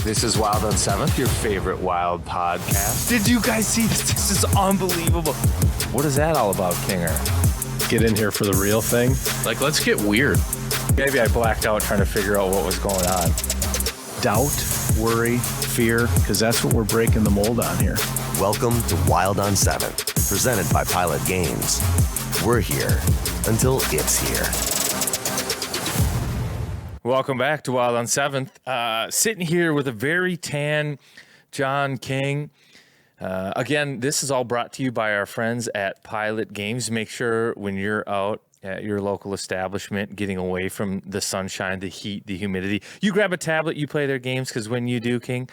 This is Wild on 7th, your favorite Wild podcast. Did you guys see this? This is unbelievable. What is that all about, Kinger? Get in here for the real thing. Like, let's get weird. Maybe I blacked out trying to figure out what was going on. Doubt, worry, fear, because that's what we're breaking the mold on here. Welcome to Wild on 7th, presented by Pilot Games. We're here until it's here. Welcome back to Wild on 7th. Sitting here with a very tan John King. Again, this is all brought to you by our friends at Pilot Games. Make sure when you're out at your local establishment, getting away from the sunshine, the heat, the humidity, you grab a tablet, you play their games, because when you do, King,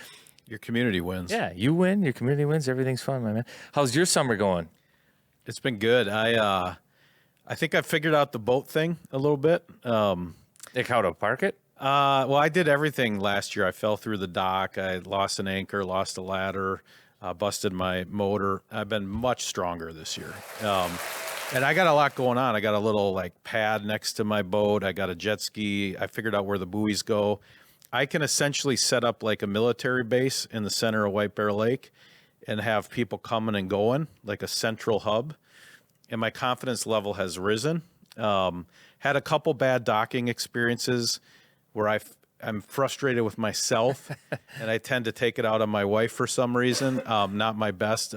Your community wins. yeah, you win, your community wins, everything's fun, my man. How's your summer going? It's been good. I think I figured out the boat thing a little bit. Like how to park it? Well, I did everything last year. I fell through the dock. I lost an anchor, lost a ladder, busted my motor. I've been much stronger this year. And I got a lot going on. I got a little like pad next to my boat. I got a jet ski. I figured out where the buoys go. I can essentially set up like a military base in the center of White Bear Lake and have people coming and going, like a central hub. And my confidence level has risen. Had a couple bad docking experiences where I'm frustrated with myself, and I tend to take it out on my wife for some reason. Not my best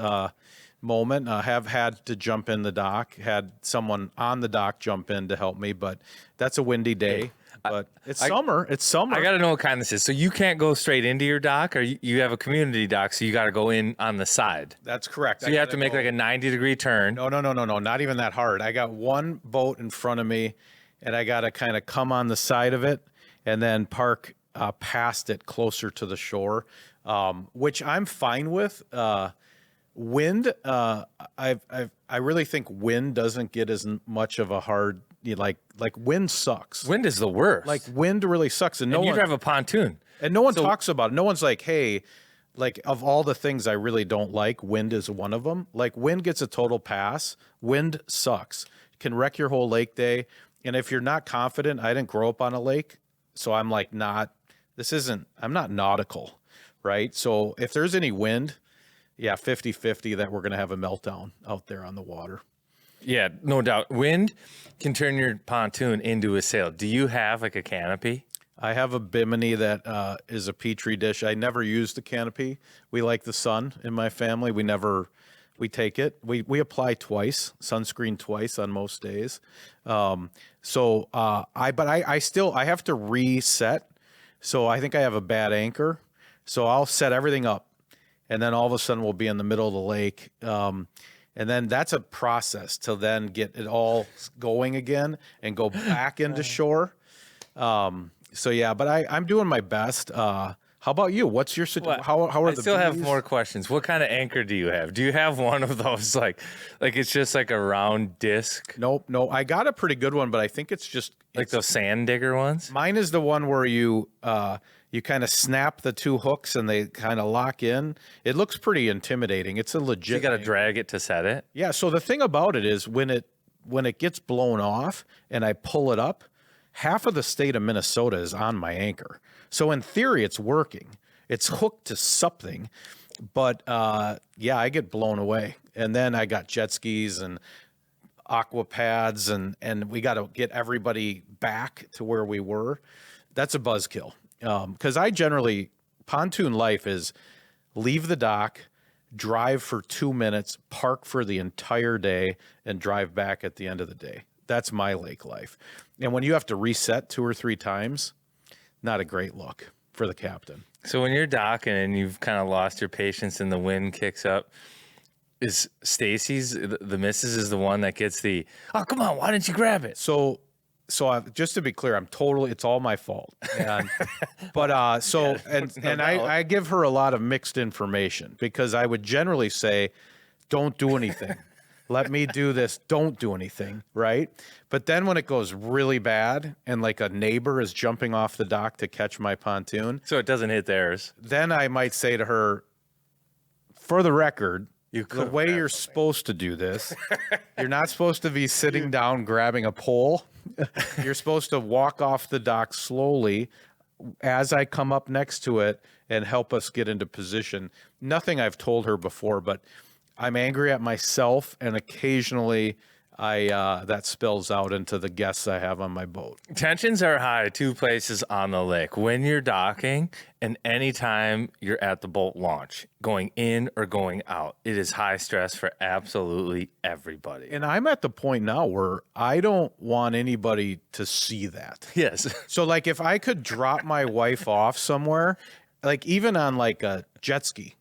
moment. Have had to jump in the dock, had someone on the dock jump in to help me, but that's a windy day. But it's summer. It's summer. I got to know what kind this is. So you can't go straight into your dock, or you have a community dock, so you got to go in on the side. That's correct. So you have to make like a 90-degree turn. No. Not even that hard. I got one boat in front of me, and I got to kind of come on the side of it and then park past it closer to the shore, which I'm fine with. Wind, I really think wind doesn't get as much of a hard, like wind sucks. Wind is the worst. Like wind really sucks, and you drive a pontoon, and no one talks about it. No one's like, hey, like of all the things I really don't like, wind is one of them. Like wind gets a total pass. Wind sucks. Can wreck your whole lake day. And if you're not confident, I didn't grow up on a lake, so I'm like I'm not nautical, right? So if there's any wind, yeah, 50-50 that we're going to have a meltdown out there on the water. Yeah, no doubt. Wind can turn your pontoon into a sail. Do you have like a canopy? I have a bimini that is a petri dish. I never use the canopy. We like the sun in my family. We take it. We apply twice, sunscreen twice on most days. I have to reset. So I think I have a bad anchor. So I'll set everything up, and then all of a sudden we'll be in the middle of the lake. And then that's a process to then get it all going again and go back into shore. So yeah, but I'm doing my best. How about you? What's your situation? How are the I still have bees? more questions. What kind of anchor do you have? Do you have one of those like it's just like a round disc? Nope. I got a pretty good one, but I think it's just Like those sand digger ones? mine is the one where you kind of snap the two hooks and they kind of lock in. It looks pretty intimidating. It's a legit. You got to thing. drag it to set it? Yeah. So the thing about it is when it gets blown off and I pull it up, half of the state of Minnesota is on my anchor. So in theory, it's working. It's hooked to something, but yeah, I get blown away. And then I got jet skis and aqua pads, and we got to get everybody back to where we were. That's a buzzkill. Because pontoon life is leave the dock, drive for 2 minutes, park for the entire day, and drive back at the end of the day. That's my lake life. And when you have to reset 2 or 3 times, not a great look for the captain. So when you're docking and you've kind of lost your patience and the wind kicks up, is Stacy's, the missus, is the one that gets the, oh, come on, why didn't you grab it? So just to be clear, it's all my fault. And, I give her a lot of mixed information because I would generally say, don't do anything. Let me do this. Don't do anything. Right. But then when it goes really bad and like a neighbor is jumping off the dock to catch my pontoon. So it doesn't hit theirs. Then I might say to her, for the record, the way you're supposed to do this, you're not supposed to be sitting down grabbing a pole. You're supposed to walk off the dock slowly as I come up next to it and help us get into position. Nothing I've told her before, but I'm angry at myself, and occasionally that spills out into the guests I have on my boat. Tensions are high 2 places on the lake: when you're docking and anytime you're at the boat launch, going in or going out. It is high stress for absolutely everybody. And I'm at the point now where I don't want anybody to see that. Yes. So like if I could drop my wife off somewhere, like even on like a jet ski,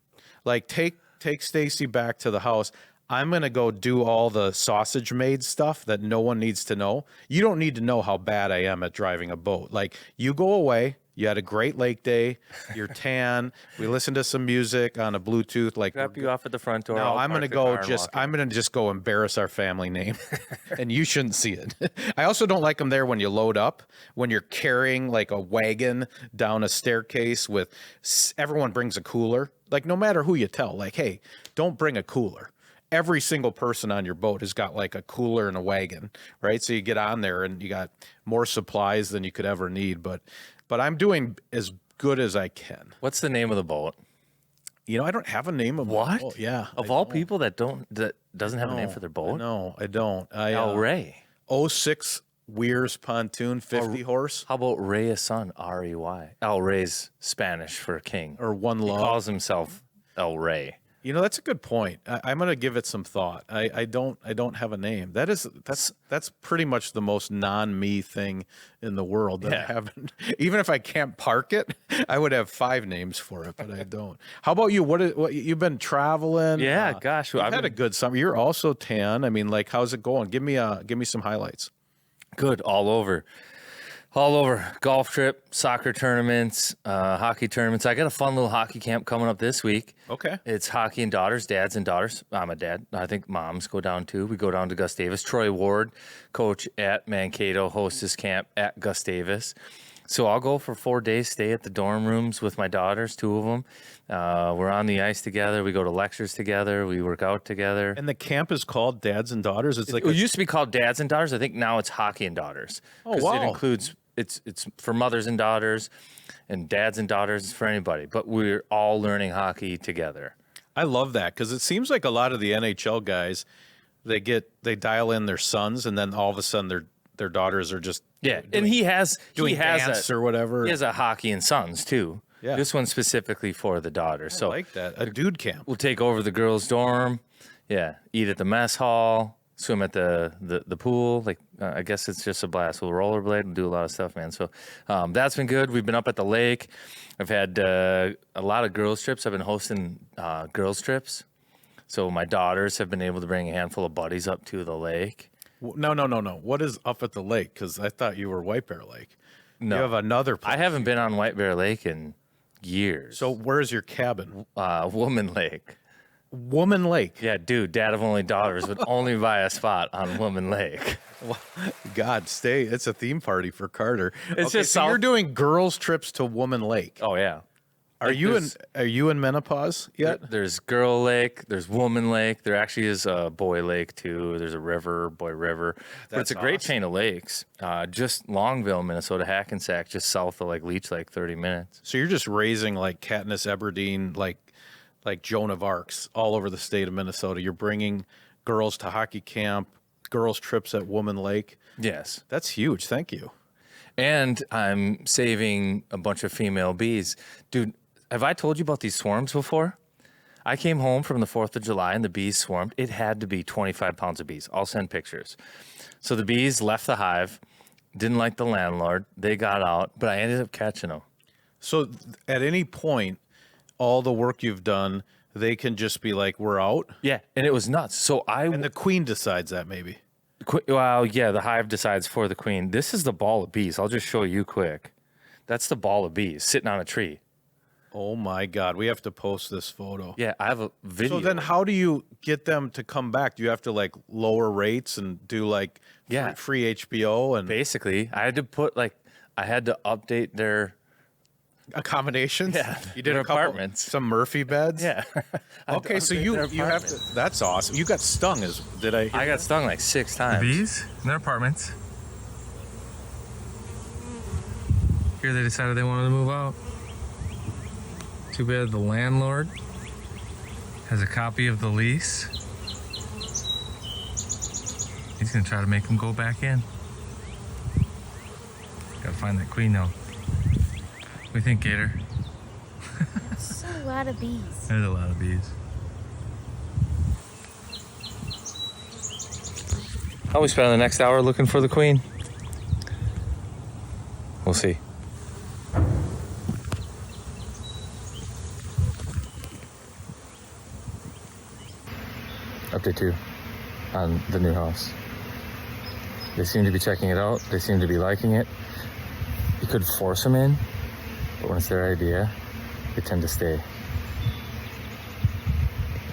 like take Stacy back to the house. I'm going to go do all the sausage made stuff that no one needs to know. You don't need to know how bad I am at driving a boat. Like, you go away, you had a great lake day, you're tan, we listened to some music on a Bluetooth. Like, Drop you off at the front door. no, I'll I'm going to park the car go and just, walk in. I'm going to just go embarrass our family name. And you shouldn't see it. I also don't like them there when you load up, when you're carrying like a wagon down a staircase with, everyone brings a cooler. Like, no matter who you tell, like, hey, don't bring a cooler. Every single person on your boat has got like a cooler and a wagon, right? So you get on there and you got more supplies than you could ever need. But I'm doing as good as I can. What's the name of the boat? You know, I don't have a name of my What? boat. Yeah. Of all people that doesn't have a name for their boat? No, I don't. El Rey. 06 Weirs pontoon, 50 horse, How about Rey's son, R-E-Y? El Rey's Spanish for king. or One He Love. calls himself El Rey. You know, that's a good point. I'm going to give it some thought. I don't have a name. That's pretty much the most non-me thing in the world that I haven't. Even if I can't park it, I would have 5 names for it, but I don't. How about you? What you've been traveling? Yeah, gosh, I've I've had a good summer. You're also tan. I mean, like, how's it going? Give me some highlights. Good, all over. Golf trip, soccer tournaments, hockey tournaments. I got a fun little hockey camp coming up this week. Okay. It's hockey and daughters, dads and daughters. I'm a dad. I think moms go down too. We go down to Gustavus. Troy Ward, coach at Mankato, hosts this camp at Gustavus. So I'll go for 4 days, stay at the dorm rooms with my daughters, 2 of them. We're on the ice together. We go to lectures together. We work out together. And the camp is called Dads and Daughters. It's like It used to be called Dads and Daughters. I think now it's Hockey and Daughters. Oh, 'Cause wow. It includes, it's for mothers and daughters, and dads and daughters. It's for anybody. But we're all learning hockey together. I love that because it seems like a lot of the NHL guys, they dial in their sons, and then all of a sudden their daughters are just And he has dance or whatever. He has a Hockey and Sons too. Yeah. This one's specifically for the daughters. I So like that. A dude camp. we'll take over the girls' dorm. Yeah, eat at the mess hall, swim at the pool. Like I guess it's just a blast. We'll rollerblade and do a lot of stuff, man. So that's been good. We've been up at the lake. I've had a lot of girls trips. I've been hosting girls trips. So my daughters have been able to bring a handful of buddies up to the lake. No. What is up at the lake? Because I thought you were White Bear Lake. No. You have another place. I haven't been on White Bear Lake in years. So where's your cabin? Woman Lake. Woman Lake. Yeah, dude, dad of only daughters would only buy a spot on Woman Lake. God, stay. It's a theme party for Carter. It's just so you're south- doing girls trips to Woman Lake. Oh yeah. Are you in menopause yet? There's Girl Lake, there's Woman Lake. There actually is a Boy Lake too. There's a river, Boy River. But it's a great chain of lakes. Just Longville, Minnesota, Hackensack, just south of like Leech Lake, 30 minutes. So you're just raising like Katniss Everdeen, like Joan of Arc's all over the state of Minnesota. You're bringing girls to hockey camp, girls trips at Woman Lake. Yes. That's huge. Thank you. And I'm saving a bunch of female bees. Dude, have I told you about these swarms before? I came home from the 4th of July and the bees swarmed. It had to be 25 pounds of bees. I'll send pictures. So the bees left the hive, didn't like the landlord. They got out, but I ended up catching them. So at any point, all the work you've done, they can just be like, we're out. Yeah, and it was nuts. So And the queen decides that maybe. Well, yeah, the hive decides for the queen. This is the ball of bees. I'll just show you quick. That's the ball of bees sitting on a tree. Oh my God. We have to post this photo. Yeah, I have a video. So then how do you get them to come back? Do you have to like lower rates and do like free HBO and Basically, I had to update their accommodations? Yeah, You did their a couple, apartments. some Murphy beds? Yeah. Okay, so you have to, that's awesome. You got stung did I? I got stung like 6 times. Bees in their apartments. year they decided they wanted to move out. Too bad the landlord has a copy of the lease. He's gonna try to make them go back in. Gotta find that queen though. What do you think, Gator? There's a lot of bees. There's a lot of bees. How we spend the next hour looking for the queen? We'll see. Update 2 on the new house. They seem to be checking it out. They seem to be liking it. You could force them in, but when it's their idea, they tend to stay.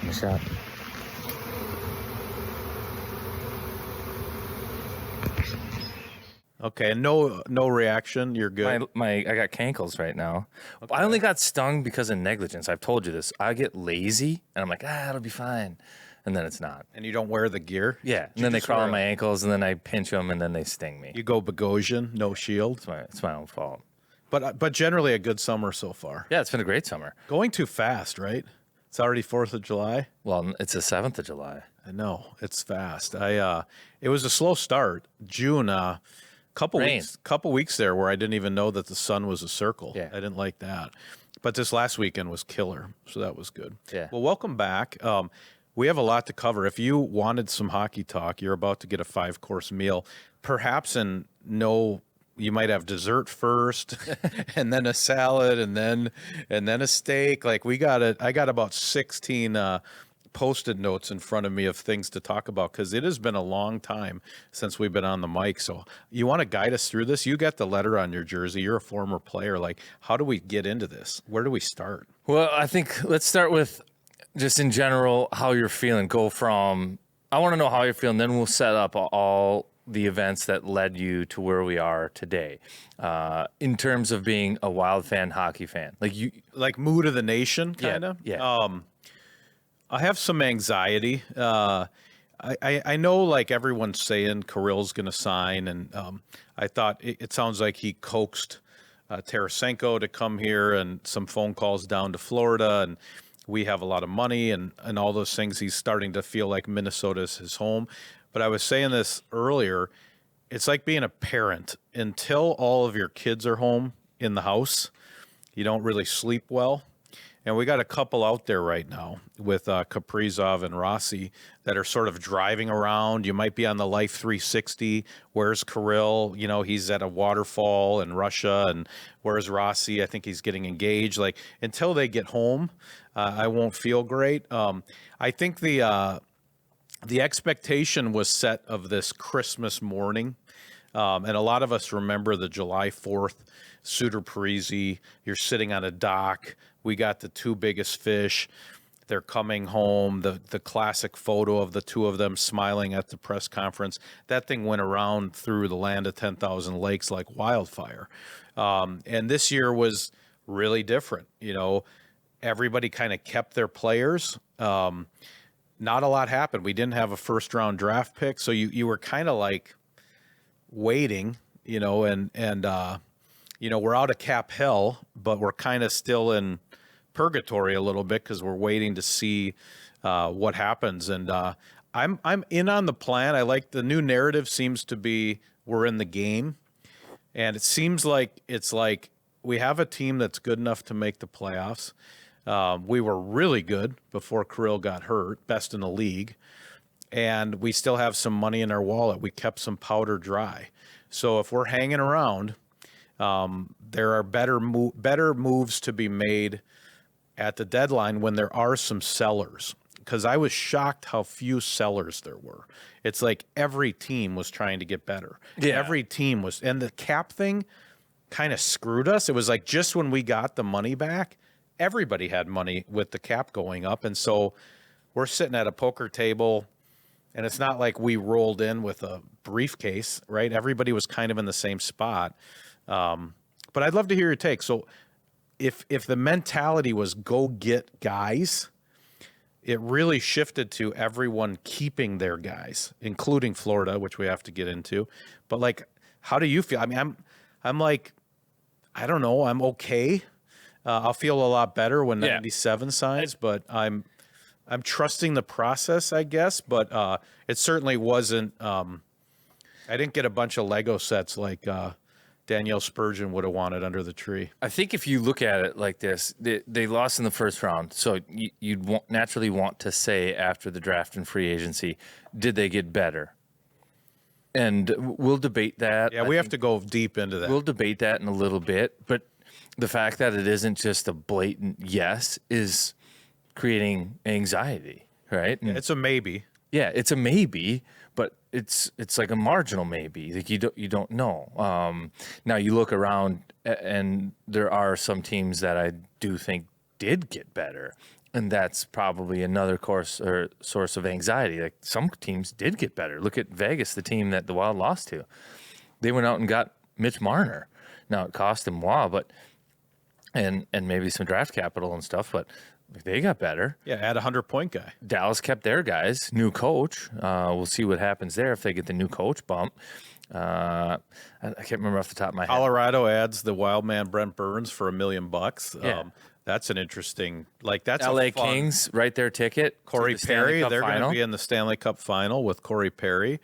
Give them a shot. Okay, no reaction. You're good. I got cankles right now. Okay. I only got stung because of negligence. I've told you this. I get lazy and I'm like, it'll be fine. And then it's not. And you don't wear the gear? Yeah. And then they crawl on my ankles and then I pinch them and then they sting me. You go Bogosian, no shield? It's my own fault. But generally a good summer so far. Yeah, it's been a great summer. Going too fast, right? It's already 4th of July. Well, it's the 7th of July. I know. It's fast. It was a slow start. June, couple weeks there where I didn't even know that the sun was a circle. Yeah. I didn't like that. But this last weekend was killer, so that was good. Yeah. Well, welcome back. We have a lot to cover. If you wanted some hockey talk, you're about to get a 5-course meal. Perhaps you might have dessert first, and then a salad, and then a steak. Like I got about 16 Post-it notes in front of me of things to talk about because it has been a long time since we've been on the mic. So you want to guide us through this? You got the letter on your jersey. You're a former player. Like, how do we get into this? Where do we start? Well, I think let's start with just in general how you're feeling. I want to know how you're feeling. Then we'll set up all the events that led you to where we are today in terms of being a Wild fan, hockey fan. Like mood of the nation, kind of? Yeah. I have some anxiety. I know, like everyone's saying, Kirill's going to sign, and I thought it sounds like he coaxed Tarasenko to come here, and some phone calls down to Florida, and we have a lot of money, and all those things. He's starting to feel like Minnesota is his home. But I was saying this earlier. It's like being a parent. Until all of your kids are home in the house, you don't really sleep well. And we got a couple out there right now with Kaprizov and Rossi that are sort of driving around. You might be on the Life 360. Where's Kirill? You know, he's at a waterfall in Russia. And where's Rossi? I think he's getting engaged. Like, until they get home, I won't feel great. I think the expectation was set of this Christmas morning. And a lot of us remember the July 4th, Suter Parisi. You're sitting on a dock. We got the 2 biggest fish. They're coming home. The classic photo of the 2 of them smiling at the press conference. That thing went around through the land of 10,000 lakes like wildfire. And this year was really different. You know, everybody kind of kept their players. Not a lot happened. We didn't have a first-round draft pick, so you were kind of like waiting, you know, and you know, we're out of cap hell, but we're kind of still in purgatory a little bit because we're waiting to see what happens. And I'm in on the plan. I like the new narrative seems to be we're in the game, and it seems like it's like we have a team that's good enough to make the playoffs. We were really good before Kirill got hurt, best in the league, and we still have some money in our wallet. We kept some powder dry. So if we're hanging around, there are better moves to be made at the deadline when there are some sellers. Because I was shocked how few sellers there were. It's like every team was trying to get better. Yeah. Every team was, and the cap thing kind of screwed us. It was like just when we got the money back, everybody had money with the cap going up. And so we're sitting at a poker table, and it's not like we rolled in with a briefcase, right? Everybody was kind of in the same spot. But I'd love to hear your take. So if the mentality was go get guys, it really shifted to everyone keeping their guys, including Florida, which we have to get into. But like, how do you feel? I mean, I'm like, I don't know. I'm okay. I'll feel a lot better when Yeah. 97 signs, but I'm trusting the process, I guess. But it certainly wasn't. I didn't get a bunch of Lego sets like Danielle Spurgeon would have wanted under the tree. I think if you look at it like this, they lost in the first round. So you'd naturally want to say after the draft and free agency, did they get better? And we'll debate that. Yeah, we have to go deep into that. We'll debate that in a little bit. But the fact that it isn't just a blatant yes is creating anxiety, right? And It's a maybe. yeah, it's a maybe, but it's like a marginal maybe. Like you don't know. Now you look around, and there are some teams that I do think did get better, and that's probably another source of anxiety. Like some teams did get better. Look at Vegas, the team that the Wild lost to. They went out and got Mitch Marner. Now it cost them a while, but and maybe some draft capital and stuff, but they got better. Yeah, add a 100-point guy. Dallas kept their guys. New coach. We'll see what happens there if they get the new coach bump. I can't remember off the top of my head. Colorado adds the wild man Brent Burns for $1 million. Yeah. That's an interesting, that's LA a fun. Kings write their ticket. Corey to the Stanley Perry, Cup they're going to final. be in the Stanley Cup final with Corey Perry.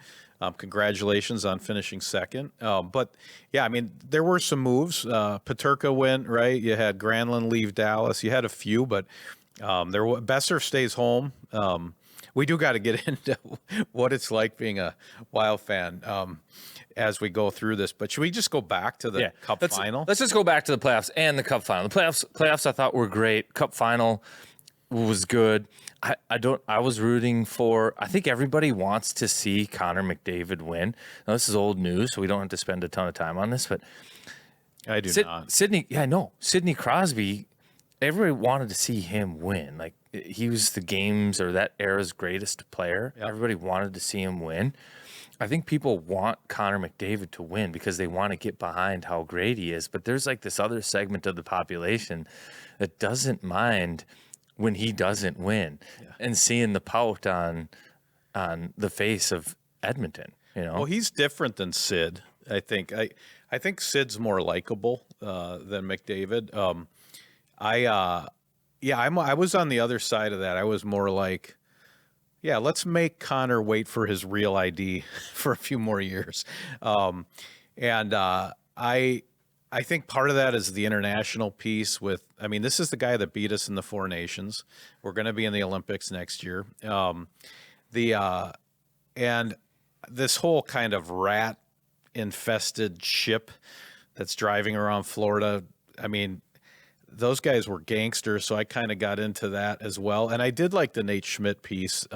Congratulations on finishing second. But yeah, I mean, there were some moves. Peterka went, right? You had Granlund leave Dallas. You had a few, but Besser stays home. We do got to get into what it's like being a Wild fan as we go through this. But should we just go back to the Cup final? Let's just go back to the playoffs and the Cup final. The playoffs I thought were great. Cup final was good. I was rooting for, I think everybody wants to see Connor McDavid win. Now, this is old news, so we don't have to spend a ton of time on this, but I do not. Sidney Crosby, everybody wanted to see him win. Like, he was the game's or that era's greatest player. Yep. Everybody wanted to see him win. I think people want Connor McDavid to win because they want to get behind how great he is. But there's like this other segment of the population that doesn't mind when he doesn't win, and seeing the pout on the face of Edmonton. Well, he's different than Sid. I think Sid's more likable than McDavid. I was on the other side of that. I was more like, let's make Connor wait for his real ID for a few more years. I think part of that is the international piece this is the guy that beat us in the Four Nations. We're going to be in the Olympics next year. And this whole kind of rat infested ship that's driving around Florida. I mean, those guys were gangsters, so I kind of got into that as well. And I did like the Nate Schmidt piece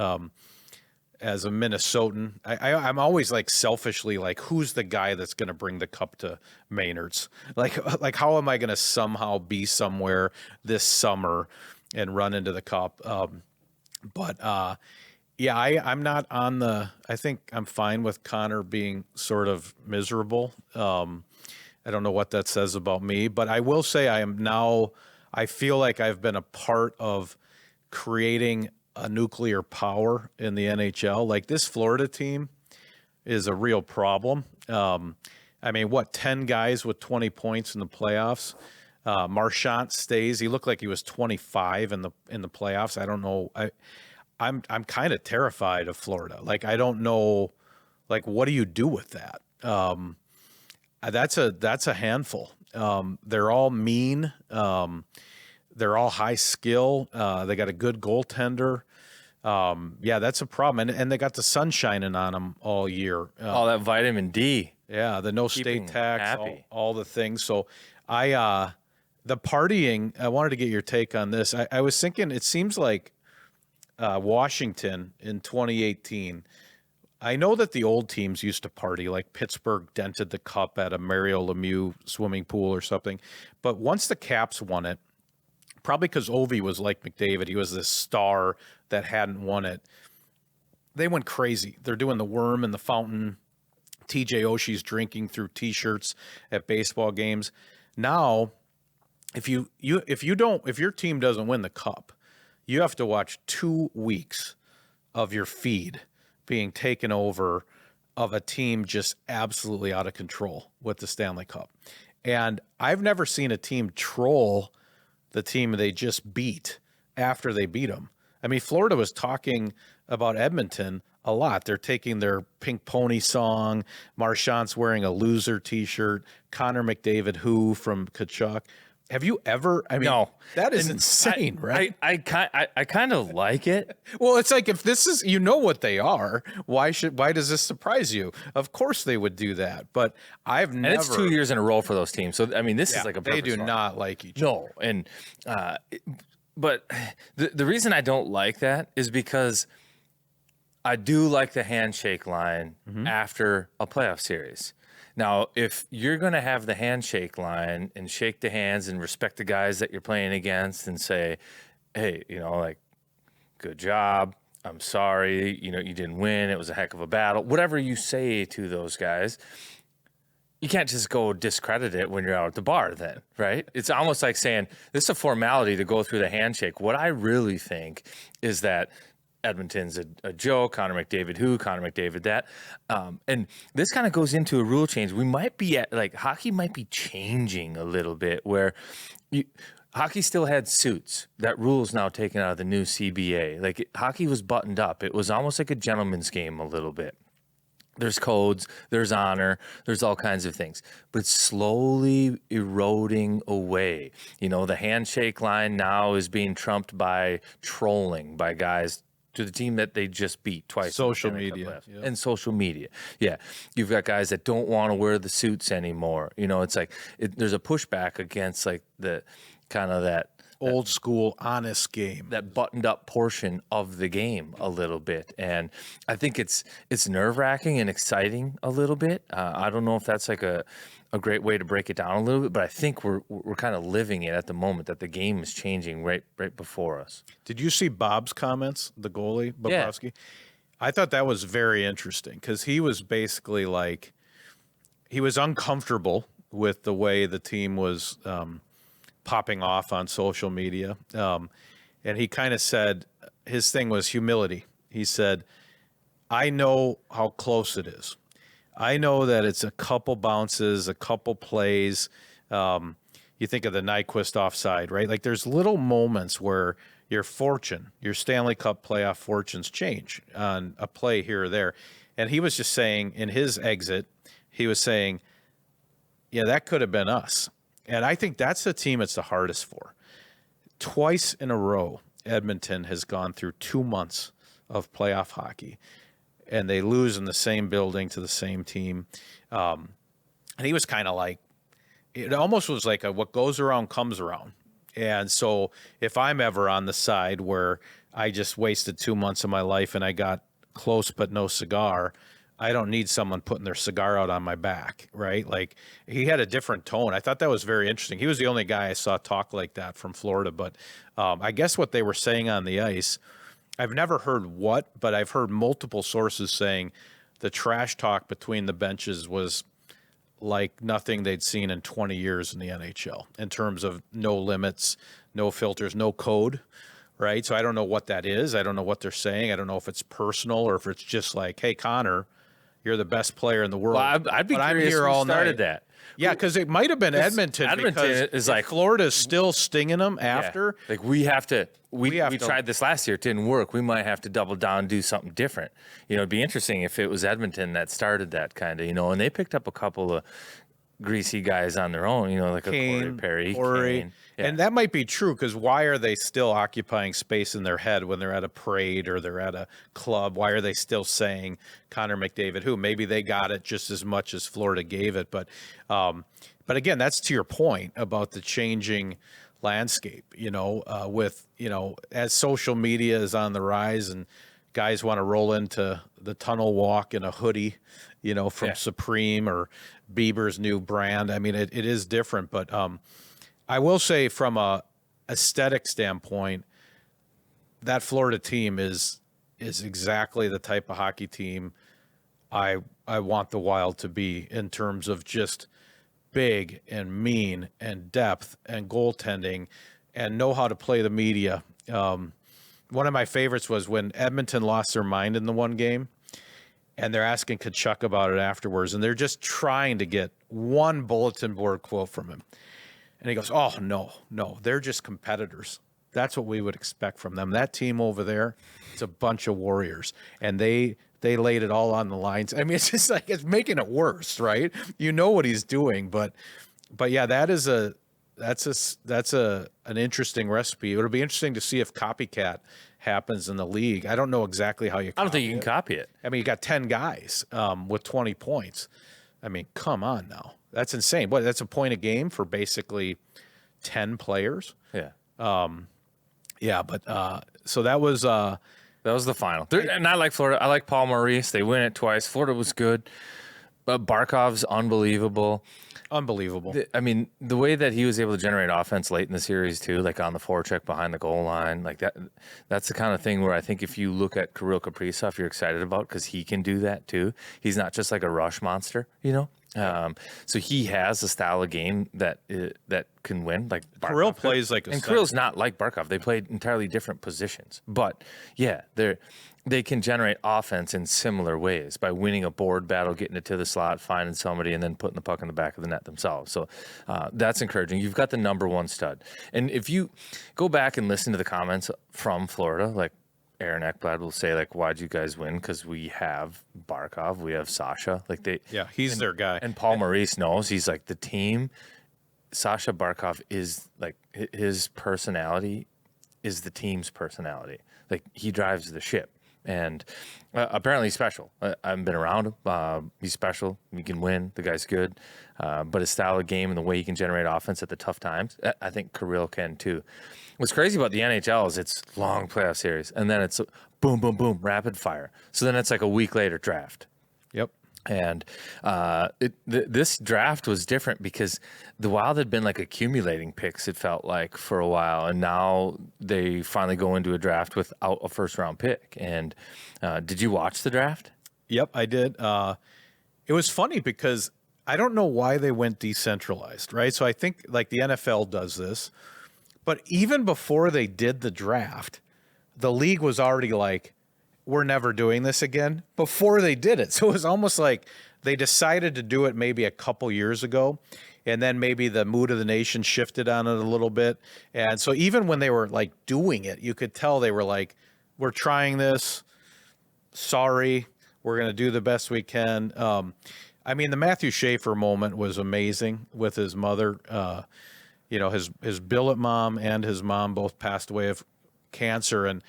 as a Minnesotan. I'm always like selfishly like, who's the guy that's going to bring the cup to Maynard's? Like how am I going to somehow be somewhere this summer and run into the cup? I'm not on I think I'm fine with Connor being sort of miserable. I don't know what that says about me, but I will say I feel like I've been a part of creating a nuclear power in the NHL. Like, this Florida team is a real problem. 10 guys with 20 points in the playoffs. Marchand stays. He looked like he was 25 in the playoffs. I don't know. I'm kind of terrified of Florida. Like, I don't know, like, what do you do with that? That's a handful. They're all mean. They're all high skill. They got a good goaltender. That's a problem. And they got the sun shining on them all year. All that vitamin D. Yeah, the no state tax, all the things. So the partying, I wanted to get your take on this. I was thinking, it seems like Washington in 2018, I know that the old teams used to party, like Pittsburgh dented the cup at a Mario Lemieux swimming pool or something. But once the Caps won it, probably because Ovi was like McDavid, he was this star that hadn't won it, they went crazy. They're doing the worm in the fountain. TJ Oshie's drinking through T-shirts at baseball games. Now, if your team doesn't win the cup, you have to watch 2 weeks of your feed being taken over of a team just absolutely out of control with the Stanley Cup. And I've never seen a team troll the team they just beat after they beat them. I mean, Florida was talking about Edmonton a lot. They're taking their Pink Pony song. Marchand's wearing a loser T-shirt. Connor McDavid, who from Kachuk. Have you ever? I mean, No. that is insane, right? I kind of like it. Well, it's like if this is, you know what they are. Why does this surprise you? Of course they would do that, but I've never. And it's 2 years in a row for those teams. So I mean, this is like a they perfect do storm. not like each other. No, and but the reason I don't like that is because I do like the handshake line after a playoff series. Now, if you're going to have the handshake line and shake the hands and respect the guys that you're playing against and say, hey, like, good job. I'm sorry. You didn't win. It was a heck of a battle. Whatever you say to those guys, you can't just go discredit it when you're out at the bar then, right? It's almost like saying this is a formality to go through the handshake. What I really think is that Edmonton's a joke, Connor McDavid who, Connor McDavid that. And this kind of goes into a rule change. We might be at, hockey might be changing a little bit where hockey still had suits. That rule is now taken out of the new CBA. Hockey was buttoned up. It was almost like a gentleman's game a little bit. There's codes, there's honor, there's all kinds of things. But it's slowly eroding away. The handshake line now is being trumped by trolling by guys to the team that they just beat twice. Social media. Yep. And social media. Yeah. You've got guys that don't want to wear the suits anymore. It's like there's a pushback against the kind of that Old school, honest game. That buttoned up portion of the game a little bit. And I think it's nerve wracking and exciting a little bit. I don't know if that's like a great way to break it down a little bit, but I think we're kind of living it at the moment that the game is changing right before us. Did you see Bob's comments, the goalie, Bobrovsky? Yeah. I thought that was very interesting because he was basically he was uncomfortable with the way the team was popping off on social media. And he kind of said his thing was humility. He said, I know how close it is. I know that it's a couple bounces, a couple plays. You think of the Nyquist offside, right? There's little moments where your Stanley Cup playoff fortunes change on a play here or there. And he was just saying in his exit, he was saying, yeah, that could have been us. And I think that's the team it's the hardest for. Twice in a row, Edmonton has gone through 2 months of playoff hockey, and they lose in the same building to the same team. And he was kind of it almost was like what goes around comes around. And so if I'm ever on the side where I just wasted 2 months of my life and I got close but no cigar, I don't need someone putting their cigar out on my back, right? He had a different tone. I thought that was very interesting. He was the only guy I saw talk like that from Florida. But I guess what they were saying on the ice, I've never heard but I've heard multiple sources saying the trash talk between the benches was like nothing they'd seen in 20 years in the NHL in terms of no limits, no filters, no code. Right. So I don't know what that is. I don't know what they're saying. I don't know if it's personal or if it's just hey, Connor, you're the best player in the world. Well, I'd be curious who started that. Yeah, because it might have been Edmonton. Edmonton is Florida's still stinging them after. Yeah. We tried this last year. It didn't work. We might have to double down and do something different. It'd be interesting if it was Edmonton that started that kind of, and they picked up a couple of greasy guys on their own, like Kane, a Corey Perry. Kane. Yeah. And that might be true because why are they still occupying space in their head when they're at a parade or they're at a club? Why are they still saying Connor McDavid who? Maybe they got it just as much as Florida gave it. But again, that's to your point about the changing landscape, with, as social media is on the rise and guys want to roll into the tunnel walk in a hoodie, from Supreme or Bieber's new brand. I mean, it is different, but I will say from a aesthetic standpoint, that Florida team is exactly the type of hockey team I want the Wild to be in terms of just big and mean and depth and goaltending and know how to play the media. One of my favorites was when Edmonton lost their mind in the one game. and they're asking Kachuk about it afterwards, and they're just trying to get one bulletin board quote from him. And he goes, "Oh, no, they're just competitors. That's what we would expect from them. That team over there, it's a bunch of warriors, and they laid it all on the lines." I mean, it's just like it's making it worse, right? You know what he's doing, but yeah, that's an interesting recipe. It'll be interesting to see if copycat happens in the league. I don't know exactly how you. I don't think you can copy it. I mean, you got 10 guys with 20 points. I mean, come on now. That's insane. What? That's a point a game for basically 10 players. Yeah. Yeah, but so that was the final. And I like Florida. I like Paul Maurice. They win it twice. Florida was good. But Barkov's unbelievable. Unbelievable. I mean, the way that he was able to generate offense late in the series too, like on the forecheck behind the goal line, like that's the kind of thing where I think if you look at Kirill Kaprizov, you're excited about because he can do that too. He's not just like a rush monster, you know? So he has a style of game that can win. Like Kirill plays like a and center. Kirill's not like Barkov. They played entirely different positions, but yeah, they can generate offense in similar ways by winning a board battle, getting it to the slot, finding somebody, and then putting the puck in the back of the net themselves. So that's encouraging. You've got the number one stud, and if you go back and listen to the comments from Florida, like Aaron Ekblad will say, like, "Why'd you guys win? Because we have Barkov, we have Sasha." Like he's their guy. And Paul Maurice knows he's like the team. Sasha Barkov is like his personality is the team's personality. Like he drives the ship, and apparently he's special. I haven't been around him. He's special. He can win. The guy's good, but his style of game and the way he can generate offense at the tough times, I think Kirill can too. What's crazy about the NHL is it's long playoff series, and then it's boom, boom, boom, rapid fire. So then it's like a week later draft. Yep. And this draft was different because the Wild had been like accumulating picks, it felt like, for a while. And now they finally go into a draft without a first-round pick. And did you watch the draft? Yep, I did. It was funny because I don't know why they went decentralized, right? So I think like the NFL does this. But even before they did the draft, the league was already like, we're never doing this again before they did it. So it was almost like they decided to do it maybe a couple years ago, and then maybe the mood of the nation shifted on it a little bit. And so even when they were like doing it, you could tell they were like, we're trying this. Sorry, we're going to do the best we can. I mean, the Matthew Schaefer moment was amazing with his mother. His billet mom and his mom both passed away of cancer. And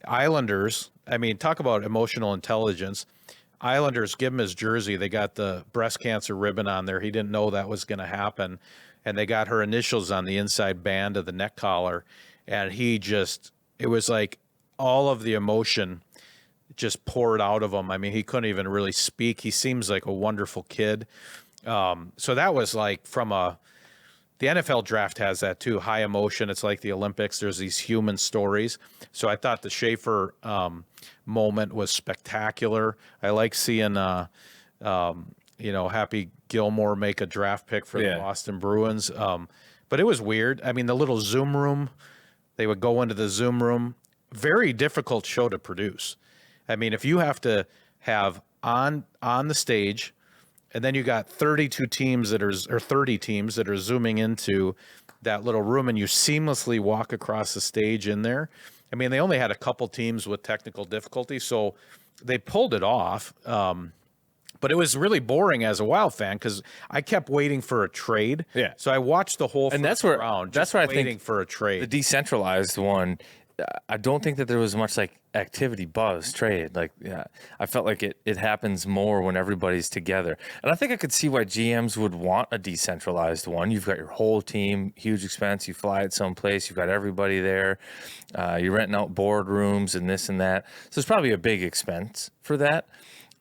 Islanders, I mean, talk about emotional intelligence. Islanders give him his jersey. They got the breast cancer ribbon on there. He didn't know that was going to happen. And they got her initials on the inside band of the neck collar. And it was like all of the emotion just poured out of him. I mean, he couldn't even really speak. He seems like a wonderful kid. So that was like the NFL draft has that too, high emotion. It's like the Olympics. There's these human stories. So I thought the Schaefer moment was spectacular. I like seeing, Happy Gilmore make a draft pick for the Boston Bruins. But it was weird. I mean, the little Zoom room, they would go into the Zoom room. Very difficult show to produce. I mean, if you have to have on the stage, and then you got 32 teams or 30 teams that are zooming into that little room, and you seamlessly walk across the stage in there. I mean, they only had a couple teams with technical difficulty, so they pulled it off. But it was really boring as a Wild fan because I kept waiting for a trade. Yeah. So I watched the whole round. That's where I think waiting for a trade. The decentralized one, I don't think that there was much like activity buzz trade. Like, I felt like it happens more when everybody's together. And I think I could see why GMs would want a decentralized one. You've got your whole team, huge expense. You fly it someplace. You've got everybody there. You're renting out boardrooms and this and that. So it's probably a big expense for that.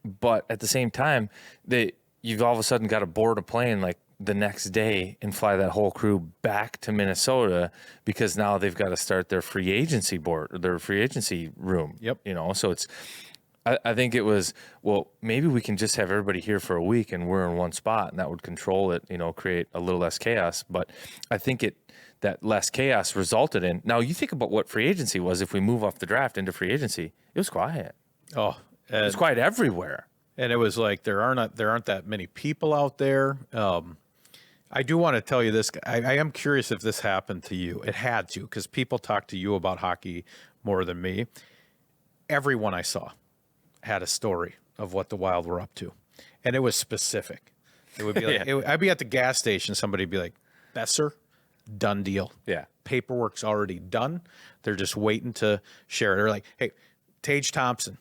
But at the same time, you've all of a sudden got to board a plane like the next day and fly that whole crew back to Minnesota because now they've got to start their free agency room. Yep. So I think it was, well, maybe we can just have everybody here for a week and we're in one spot and that would control it, create a little less chaos. But I think that less chaos resulted in, now you think about what free agency was. If we move off the draft into free agency, it was quiet. Oh, It was quiet everywhere. And it was like there aren't that many people out there. I do want to tell you this. I am curious if this happened to you. It had to, because people talk to you about hockey more than me. Everyone I saw had a story of what the Wild were up to, and it was specific. It would be like I'd be at the gas station. Somebody would be like, "Besser, done deal. Yeah. Paperwork's already done. They're just waiting to share it." Or like, "Hey, Tage Thompson.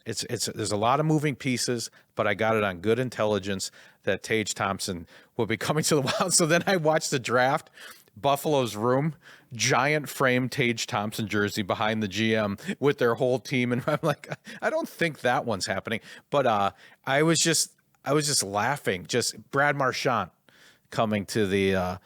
There's a lot of moving pieces, but I got it on good intelligence that Tage Thompson will be coming to the Wild." So then I watched the draft, Buffalo's room, giant frame Tage Thompson jersey behind the GM with their whole team, and I'm like, I don't think that one's happening. But I was just laughing. Just Brad Marchand coming to the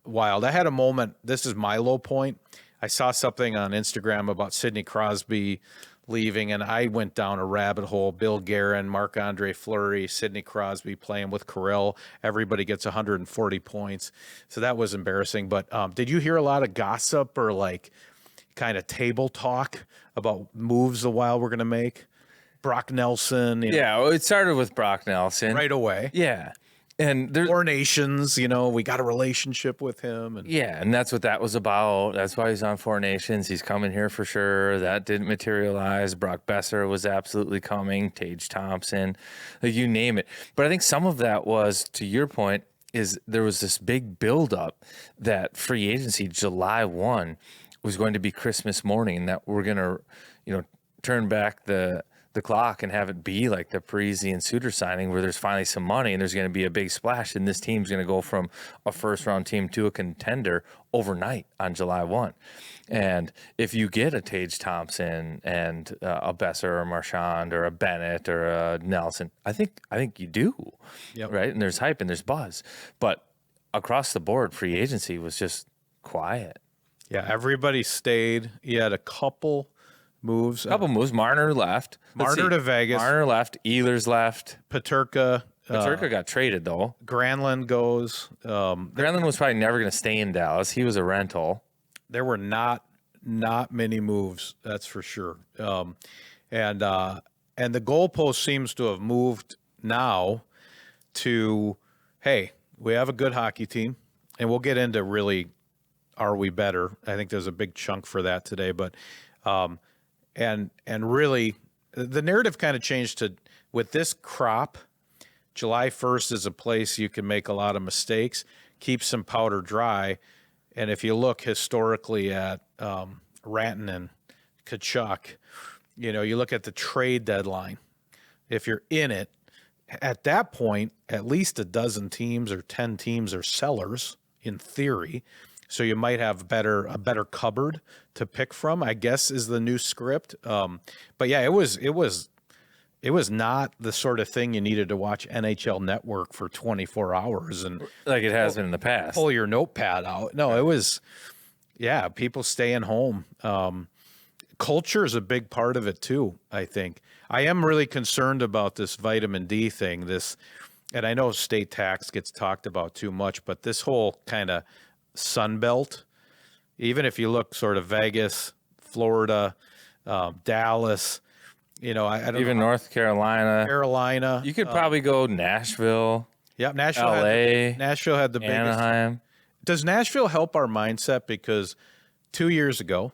Wild. I had a moment. This is my low point. I saw something on Instagram about Sidney Crosby leaving, and I went down a rabbit hole. Bill Guerin, Marc-Andre Fleury, Sidney Crosby playing with Carell. Everybody gets 140 points. So that was embarrassing. But did you hear a lot of gossip or like kind of table talk about moves the Wild were going to make? Brock Nelson. Yeah, well, it started with Brock Nelson. Right away. Yeah. And there's Four Nations, we got a relationship with him. and that's what that was about. That's why he's on Four Nations. He's coming here for sure. That didn't materialize. Brock Besser was absolutely coming. Tage Thompson, like you name it. But I think some of that was, to your point, is there was this big buildup that free agency July 1 was going to be Christmas morning, that we're going to, turn back the clock and have it be like the Parise and Suter signing, where there's finally some money and there's going to be a big splash, and this team's going to go from a first round team to a contender overnight on July 1. And if you get a Tage Thompson and a Besser or a Marchand or a Bennett or a Nelson, I think you do. Yep. Right. And there's hype and there's buzz, but across the board, free agency was just quiet. Yeah. Everybody stayed. You had a couple moves. Marner left. Marner to Vegas. Marner left. Ehlers left. Paterka. Paterka got traded, though. Granlund goes. Granlund was probably never going to stay in Dallas. He was a rental. There were not many moves, that's for sure. And the goalpost seems to have moved now to, hey, we have a good hockey team, and we'll get into really, are we better? I think there's a big chunk for that today, but and really the narrative kind of changed to, with this crop, July 1st is a place you can make a lot of mistakes, keep some powder dry. And if you look historically at Rantanen, Tkachuk, you look at the trade deadline. If you're in it, at that point, at least a dozen teams or 10 teams are sellers in theory. So you might have a better cupboard to pick from, I guess, is the new script. But yeah, it was not the sort of thing you needed to watch NHL Network for 24 hours and like it has been in the past. Pull your notepad out. No, it was, people staying home. Culture is a big part of it too, I think. I am really concerned about this vitamin D thing. And I know state tax gets talked about too much, but this whole kind of Sun Belt, even if you look sort of Vegas, Florida, Dallas, I don't even know. North Carolina. You could probably go Nashville. Yep, Nashville. LA. Had the biggest. Anaheim. Does Nashville help our mindset? Because 2 years ago,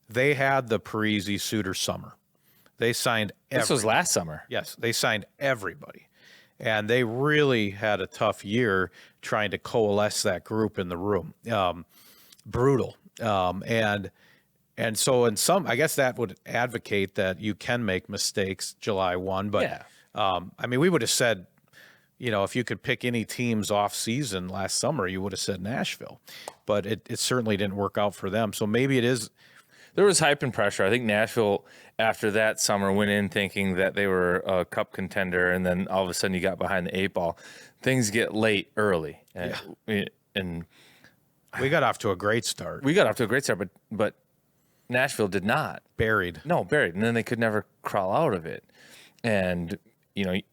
they had the Parise Suter summer. They signed everybody. This was last summer. Yes, they signed everybody. And they really had a tough year trying to coalesce that group in the room. Brutal. And so in some, I guess that would advocate that you can make mistakes July 1. But, we would have said, if you could pick any teams off season last summer, you would have said Nashville. But it certainly didn't work out for them. So maybe it is. There was hype and pressure. I think Nashville, after that summer, went in thinking that they were a cup contender, and then all of a sudden you got behind the 8 ball. Things get late early. And we got off to a great start. But Nashville did not. Buried. And then they could never crawl out of it. And, you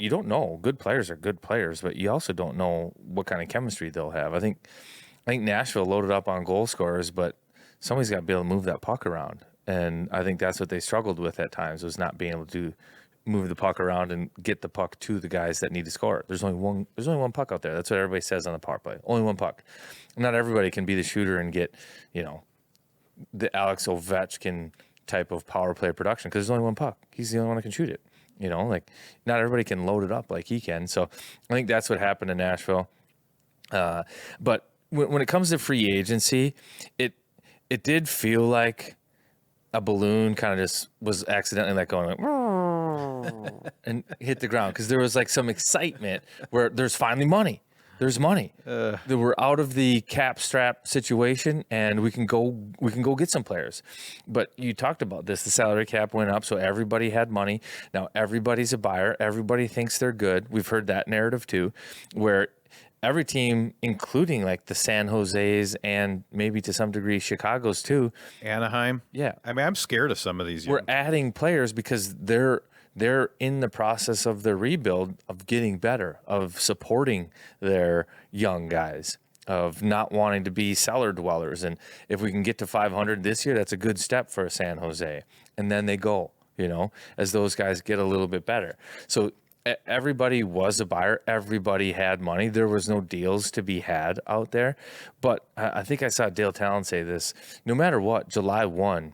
don't know. Good players are good players, but you also don't know what kind of chemistry they'll have. I think Nashville loaded up on goal scorers, but somebody's got to be able to move that puck around. And I think that's what they struggled with at times, was not being able to move the puck around and get the puck to the guys that need to score. There's only one puck out there. That's what everybody says on the power play. Only one puck. Not everybody can be the shooter and get, the Alex Ovechkin type of power play production because there's only one puck. He's the only one that can shoot it. Not everybody can load it up like he can. So I think that's what happened in Nashville. But when it comes to free agency, it did feel like a balloon kind of just was accidentally like going and hit the ground because there was like some excitement where there's finally money. There's money. We're out of the cap strap situation, and we can go get some players. But you talked about this. The salary cap went up, so everybody had money. Now everybody's a buyer. Everybody thinks they're good. We've heard that narrative too, where every team, including like the San Jose's and maybe to some degree Chicago's too. Anaheim. Yeah. I mean, I'm scared of some of these. We're adding players because they're in the process of the rebuild, of getting better, of supporting their young guys, of not wanting to be cellar dwellers. And if we can get to 500 this year, that's a good step for San Jose. And then they go, as those guys get a little bit better. So everybody was a buyer. Everybody had money. There was no deals to be had out there. But I think I saw Dale Talon say this, no matter what, July 1,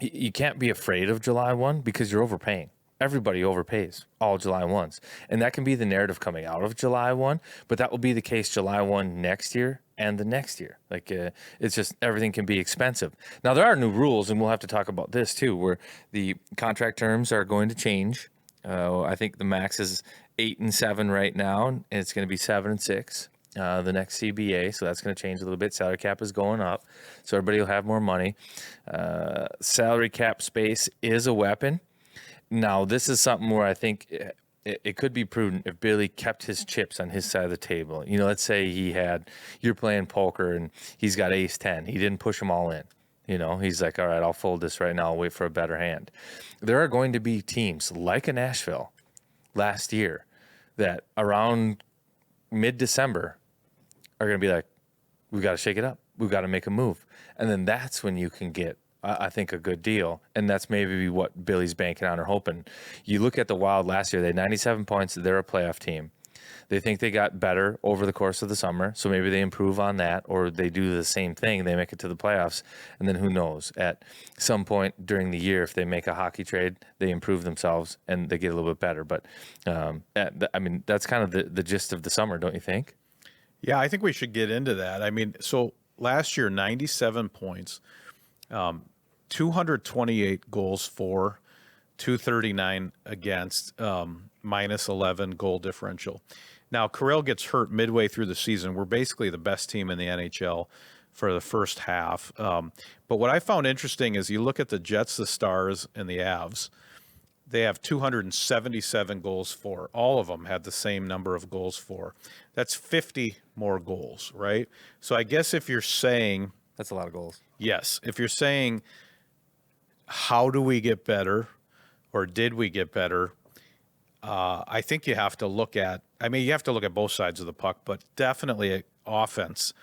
you can't be afraid of July 1 because you're overpaying. Everybody overpays all July 1s. And that can be the narrative coming out of July 1, but that will be the case July 1 next year and the next year. It's just everything can be expensive. Now, there are new rules, and we'll have to talk about this too, where the contract terms are going to change. I think the max is 8 and 7 right now, and it's going to be 7 and 6. The next CBA, so that's going to change a little bit. Salary cap is going up, so everybody will have more money. Salary cap space is a weapon. Now, this is something where I think it could be prudent if Billy kept his chips on his side of the table. Let's say you're playing poker and he's got ace 10. He didn't push them all in. He's like, all right, I'll fold this right now. I'll wait for a better hand. There are going to be teams like a Nashville last year that around mid-December are going to be like, we've got to shake it up. We've got to make a move. And then that's when you can get, I think, a good deal. And that's maybe what Billy's banking on or hoping. You look at the Wild last year, they had 97 points. They're a playoff team. They think they got better over the course of the summer. So maybe they improve on that, or they do the same thing. They make it to the playoffs. And then who knows? At some point during the year, if they make a hockey trade, they improve themselves and they get a little bit better. But that's kind of the gist of the summer, don't you think? Yeah, I think we should get into that. I mean, so last year, 97 points, 228 goals for, 239 against, minus 11 goal differential. Now, Kirill gets hurt midway through the season. We're basically the best team in the NHL for the first half. But what I found interesting is you look at the Jets, the Stars, and the Avs. They have 277 goals for. All of them had the same number of goals for. That's 50 more goals, right? So I guess if you're saying... That's a lot of goals. Yes. If you're saying, how do we get better, or did we get better, I think you have to look at... you have to look at both sides of the puck, but definitely offense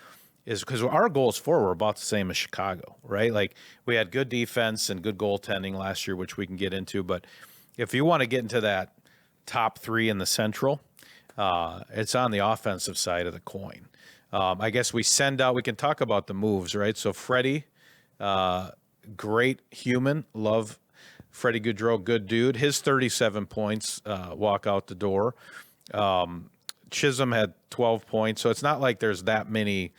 is... Because our goals for were about the same as Chicago, right? Like, we had good defense and good goaltending last year, which we can get into, but... If you want to get into that top 3 in the Central, it's on the offensive side of the coin. I guess we can talk about the moves, right? So Freddie, great human, love Freddie Gaudreau, good dude. His 37 points walk out the door. Chisholm had 12 points, so it's not like there's that many.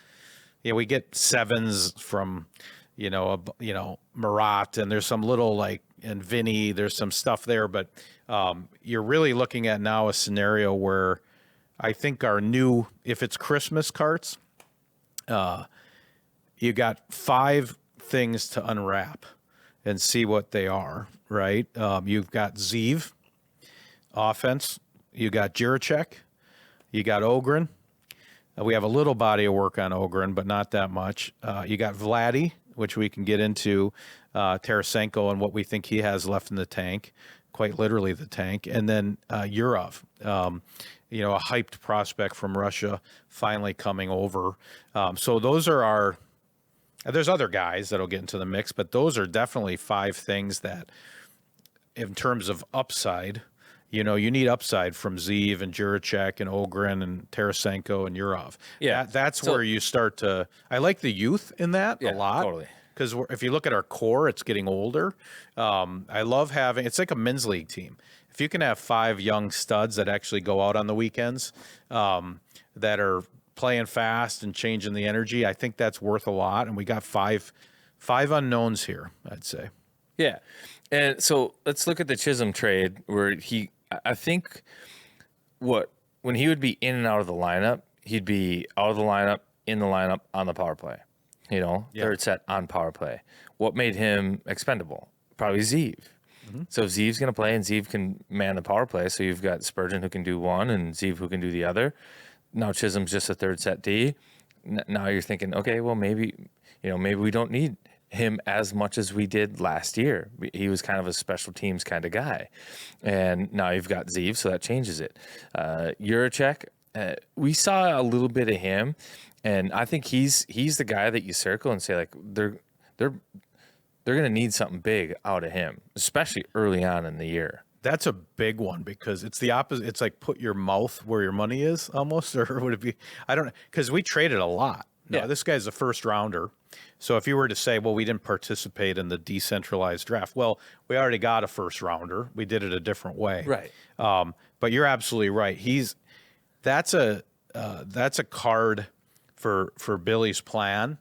We get 7s from, Marat, and there's some little and Vinny, there's some stuff there, but you're really looking at now a scenario where I think our new, if it's Christmas carts, you got 5 things to unwrap and see what they are, right? You've got Zeev, offense. You got Jiricek. You got Ogren. We have a little body of work on Ogren, but not that much. You got Vladdy, which we can get into, Tarasenko and what we think he has left in the tank, quite literally the tank. And then Yurov, a hyped prospect from Russia finally coming over. So those are there's other guys that'll get into the mix, but those are definitely 5 things that in terms of upside, you need upside from Zeev and Juracek and Ogren and Tarasenko and Yurov. Yeah. That's where you start to. I like the youth in that a lot. Totally. Because if you look at our core, it's getting older. I love having. It's like a men's league team. If you can have 5 young studs that actually go out on the weekends, that are playing fast and changing the energy, I think that's worth a lot. And we got five unknowns here, I'd say. Yeah. And so let's look at the Chisholm trade where I think when he would be in and out of the lineup, he'd be out of the lineup, in the lineup, on the power play. Third set on power play. What made him expendable? Probably Zeev. Mm-hmm. So if Zeev's going to play and Zeev can man the power play, so you've got Spurgeon who can do one and Zeev who can do the other. Now Chisholm's just a third set D. Now you're thinking, okay, well maybe we don't need him as much as we did last year. He was kind of a special teams kind of guy. And now you've got Zeev, so that changes it. Juracek, we saw a little bit of him, and I think he's the guy that you circle and say, like, they're going to need something big out of him, especially early on in the year. That's a big one because it's the opposite. It's like put your mouth where your money is almost, or would it be? I don't know, because we traded a lot. No, this guy's a first rounder. So if you were to say, well, we didn't participate in the decentralized draft, well, we already got a first rounder. We did it a different way. Right. But you're absolutely right. That's a card for Billy's plan.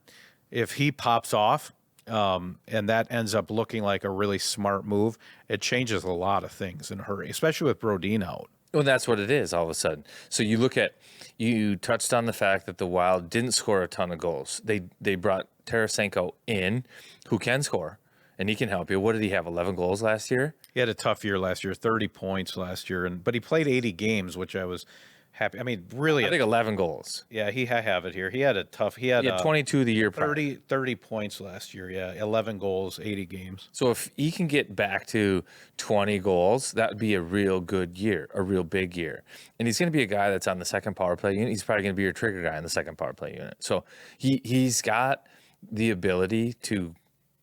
If he pops off, and that ends up looking like a really smart move, it changes a lot of things in a hurry, especially with Brodin out. Well, that's what it is all of a sudden. So you touched on the fact that the Wild didn't score a ton of goals. They brought Tarasenko in, who can score, and he can help you. What did he have, 11 goals last year? He had a tough year last year, 30 points last year, but he played 80 games, which I was happy. I mean, really. I think 11 goals. Yeah, I have it here. He had 22 the year prior. 30 points last year, yeah. 11 goals, 80 games. So if he can get back to 20 goals, that would be a real good year, a real big year. And he's going to be a guy that's on the second power play unit. He's probably going to be your trigger guy on the second power play unit. So he's got the ability to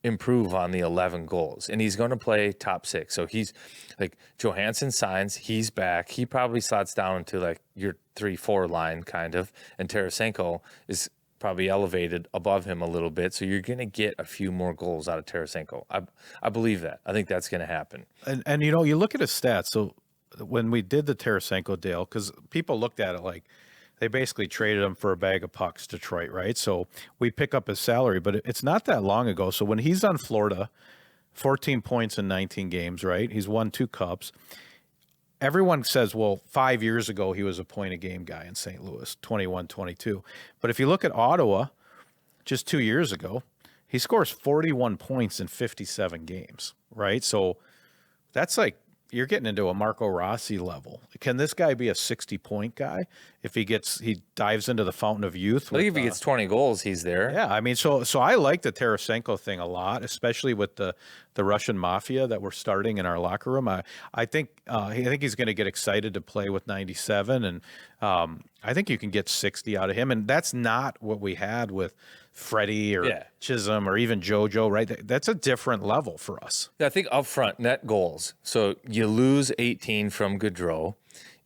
improve on the 11 goals, and he's going to play top 6. So he's like, Johansson signs, he's back. He probably slots down into like your 3-4 line kind of, and Tarasenko is probably elevated above him a little bit. So you're going to get a few more goals out of Tarasenko. I believe that. I think that's going to happen. And you look at his stats. So when we did the Tarasenko deal, because people looked at it like they basically traded him for a bag of pucks, Detroit, right? So we pick up his salary, but it's not that long ago. So when he's on Florida, 14 points in 19 games, right? He's won 2 cups. Everyone says, well, 5 years ago, he was a point-a-game guy in St. Louis, 21, 22. But if you look at Ottawa, just 2 years ago, he scores 41 points in 57 games, right? So that's like, you're getting into a Marco Rossi level. Can this guy be a 60-point guy if he dives into the fountain of youth? I think if he gets 20 goals, he's there. Yeah, I mean, so I like the Tarasenko thing a lot, especially with the Russian mafia that we're starting in our locker room. I think he's going to get excited to play with 97, and I think you can get 60 out of him, and that's not what we had with Freddie or Chisholm or even JoJo, right? That's a different level for us. Yeah, I think up front, net goals. So you lose 18 from Gaudreau.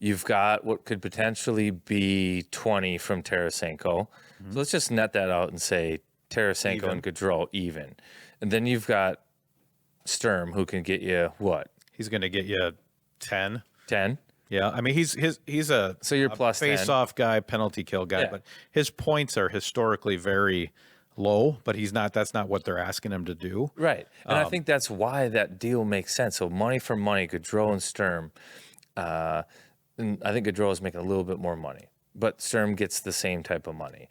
You've got what could potentially be 20 from Tarasenko. Mm-hmm. So let's just net that out and say Tarasenko and Gaudreau even. And then you've got Sturm, who can get you what? He's going to get you 10. 10? Yeah, I mean he's a so you're plus face-off guy, penalty kill guy, but his points are historically very low. But he's not. That's not what they're asking him to do. Right, and I think that's why that deal makes sense. So money for money, Gaudreau and Sturm. And I think Gaudreau is making a little bit more money, but Sturm gets the same type of money.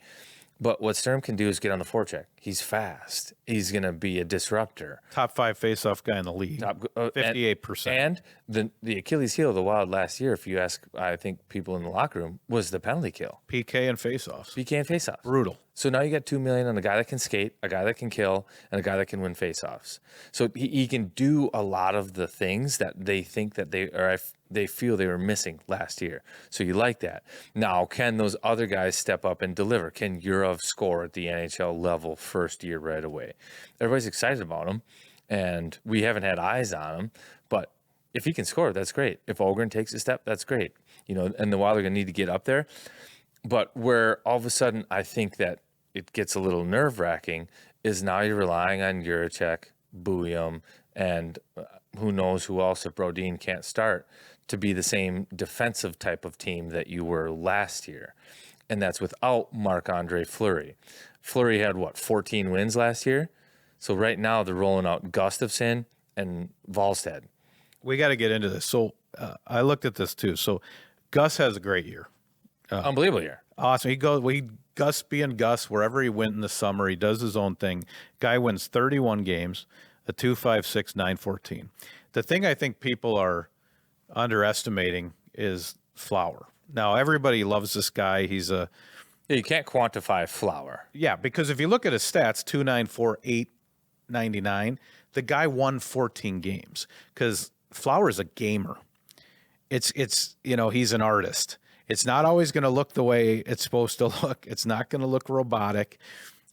But what Sturm can do is get on the forecheck. He's fast. He's going to be a disruptor. Top 5 face-off guy in the league. 58%. And the Achilles heel of the Wild last year, if you ask, I think, people in the locker room, was the penalty kill. PK and face-offs. PK and face-offs. Brutal. So now you got $2 million on a guy that can skate, a guy that can kill, and a guy that can win face-offs. So he can do a lot of the things that they think that they feel they were missing last year. So you like that. Now, can those other guys step up and deliver? Can Yurov score at the NHL level first year right away? Everybody's excited about him, and we haven't had eyes on him, but if he can score, that's great. If Ogren takes a step, that's great. And the Wild are going to need to get up there. But where all of a sudden I think that it gets a little nerve-wracking is now you're relying on Juracek, Bouillon, and who knows who else if Brodin can't start to be the same defensive type of team that you were last year. And that's without Marc-Andre Fleury. Fleury had, 14 wins last year? So right now they're rolling out Gustafsson and Wallstedt. We got to get into this. So I looked at this too. So Gus has a great year. Unbelievable year. Awesome. Gus being Gus, wherever he went in the summer, he does his own thing. Guy wins 31 games, a 2.56, 9.14. The thing I think people are underestimating is Flower. Now, everybody loves this guy. He's a... Yeah, you can't quantify Flower. Yeah, because if you look at his stats, 294, 899, the guy won 14 games because Flower is a gamer. It's he's an artist. It's not always going to look the way it's supposed to look. It's not going to look robotic.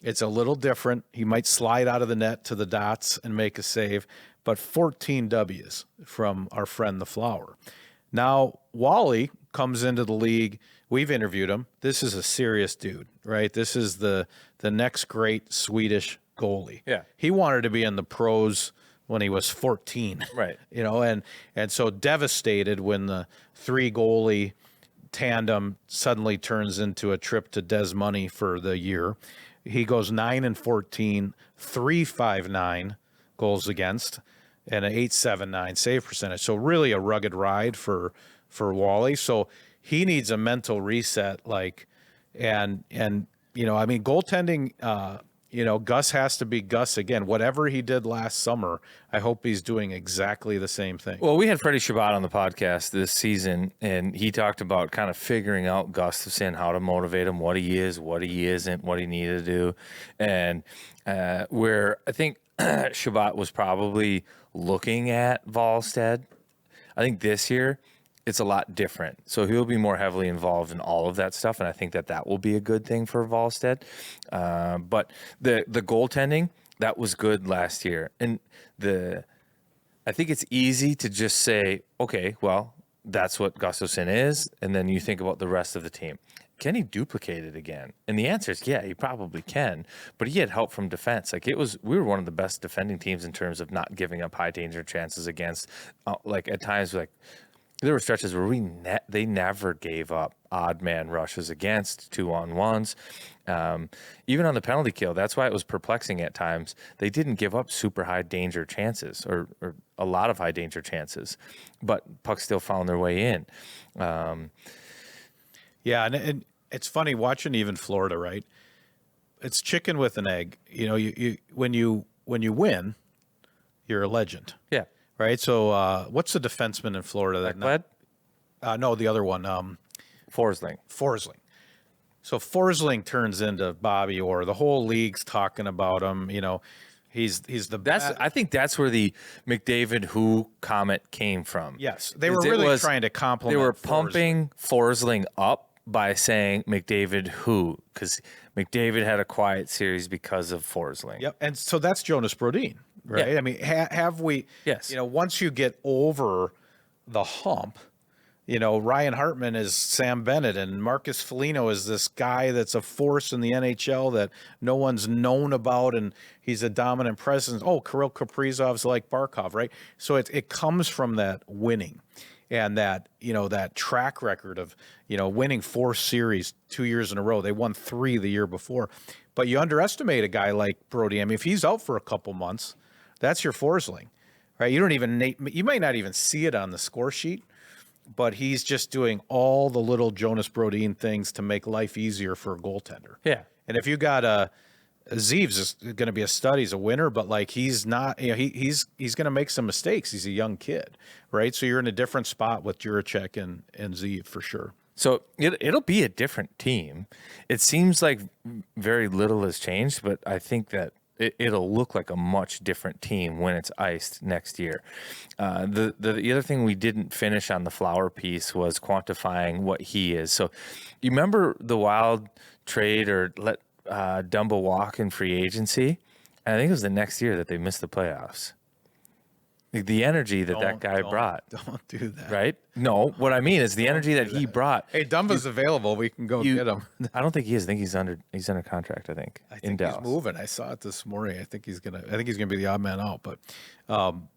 It's a little different. He might slide out of the net to the dots and make a save, but 14 W's from our friend the Flower. Now, Wally comes into the league. We've interviewed him. This is a serious dude, right? This is the next great Swedish goalie. Yeah. He wanted to be in the pros when he was 14. Right. And so devastated when the 3 goalie tandem suddenly turns into a trip to Des Money for the year. He goes 9-14, 3.59 goals against, and an 8.79 save percentage. So really a rugged ride for Wally. So he needs a mental reset, goaltending. Gus has to be Gus again. Whatever he did last summer, I hope he's doing exactly the same thing. Well, we had Freddie Shabbat on the podcast this season, and he talked about kind of figuring out Gustafsson, how to motivate him, what he is, what he isn't, what he needed to do. And where I think Shabbat was probably looking at Wallstedt, I think this year it's a lot different. So he'll be more heavily involved in all of that stuff, and I think that will be a good thing for Wallstedt. But the goaltending, that was good last year. And I think it's easy to just say, okay, well, that's what Gustafsson is, and then you think about the rest of the team. Can he duplicate it again? And the answer is, yeah, he probably can. But he had help from defense. We were one of the best defending teams in terms of not giving up high danger chances against, at times, there were stretches where they never gave up odd man rushes against 2-on-1s. Even on the penalty kill, that's why it was perplexing at times. They didn't give up super high danger chances or a lot of high danger chances, but pucks still found their way in. Yeah, and it's funny watching even Florida, right? It's chicken with an egg. When you win, you're a legend. Yeah. Right. So what's the defenseman in Florida that no, the other one, Forsling. So Forsling turns into Bobby Orr. The whole league's talking about him. He's the best. I think that's where the McDavid who comment came from. Yes, they were really trying to compliment. They were pumping Forsling up by saying McDavid who, because McDavid had a quiet series because of Forsling. Yep, and so that's Jonas Brodin, right? Yeah. I mean, have we? Yes. Once you get over the hump, Ryan Hartman is Sam Bennett, and Marcus Foligno is this guy that's a force in the NHL that no one's known about, and he's a dominant presence. Oh, Kirill Kaprizov's like Barkov, right? So it comes from that winning. And that, that track record of, winning 4 series 2 years in a row. They won 3 the year before. But you underestimate a guy like Brody. I mean, if he's out for a couple months, that's your Forsling, right? You might not even see it on the score sheet, but he's just doing all the little Jonas Brodin things to make life easier for a goaltender. Yeah. And if you got Zeeves is going to be a stud. He's a winner, but he's not. He's going to make some mistakes. He's a young kid, right? So you're in a different spot with Juracek and Zeev for sure. So it'll be a different team. It seems like very little has changed, but I think that it'll look like a much different team when it's iced next year. The other thing we didn't finish on the Flower piece was quantifying what he is. So you remember the Wild trade or let Dumba walk in free agency? And I think it was the next year that they missed the playoffs. The energy that guy brought. Don't do that. Right? No, what I mean is the energy that he brought. Hey, Dumba's available. We can go get him. I don't think he is. I think he's under contract, I think in he's Dallas. moving. I saw it this morning. I think he's gonna be the odd man out. But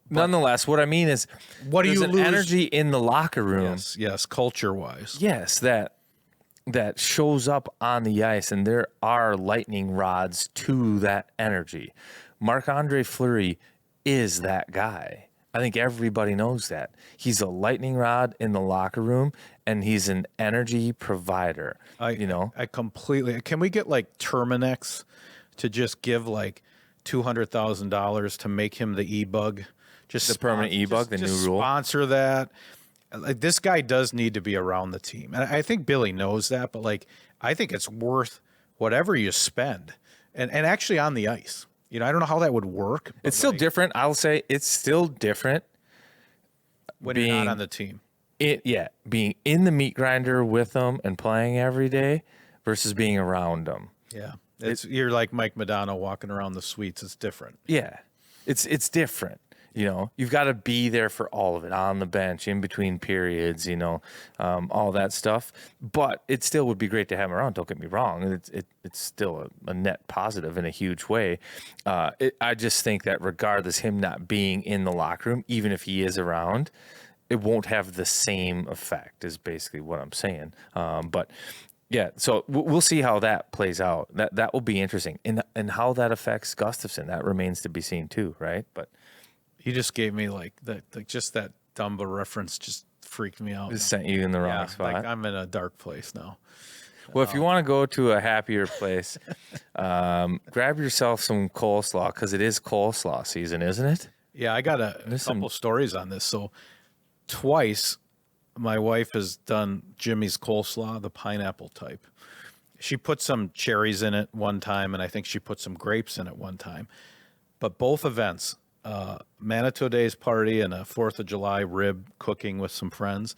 nonetheless, what I mean is what do there's you an lose? energy in the locker room. Yes, culture wise. Yes, that shows up on the ice, and there are lightning rods to that energy. Marc-Andre Fleury is that guy. I think everybody knows that. He's a lightning rod in the locker room, and he's an energy provider. I completely. Can we get like Terminex to just give like $200,000 to make him the e-bug? Just the permanent e-bug, the new rule. Sponsor that. Like, this guy does need to be around the team, and I think Billy knows that. But like, I think it's worth whatever you spend, and actually on the ice. I don't know how that would work. It's still different. I'll say it's still different when you're not on the team. Being in the meat grinder with them and playing every day versus being around them. Yeah, you're like Mike Modano walking around the suites. It's different. Yeah, it's different. You've got to be there for all of it, on the bench, in between periods, all that stuff. But it still would be great to have him around. Don't get me wrong. It's still a net positive in a huge way. I just think that regardless, him not being in the locker room, even if he is around, it won't have the same effect, is basically what I'm saying. But yeah, so we'll see how that plays out. That will be interesting. And how that affects Gustafsson, that remains to be seen too, right? But you just gave me just that Dumba reference just freaked me out. It sent you in the wrong spot. Like I'm in a dark place now. Well, if you want to go to a happier place, grab yourself some coleslaw, because it is coleslaw season, isn't it? Yeah, I got a couple stories on this. So twice my wife has done Jimmy's coleslaw, the pineapple type. She put some cherries in it one time, and I think she put some grapes in it one time. But both events, Manitou Days party and a 4th of July rib cooking with some friends,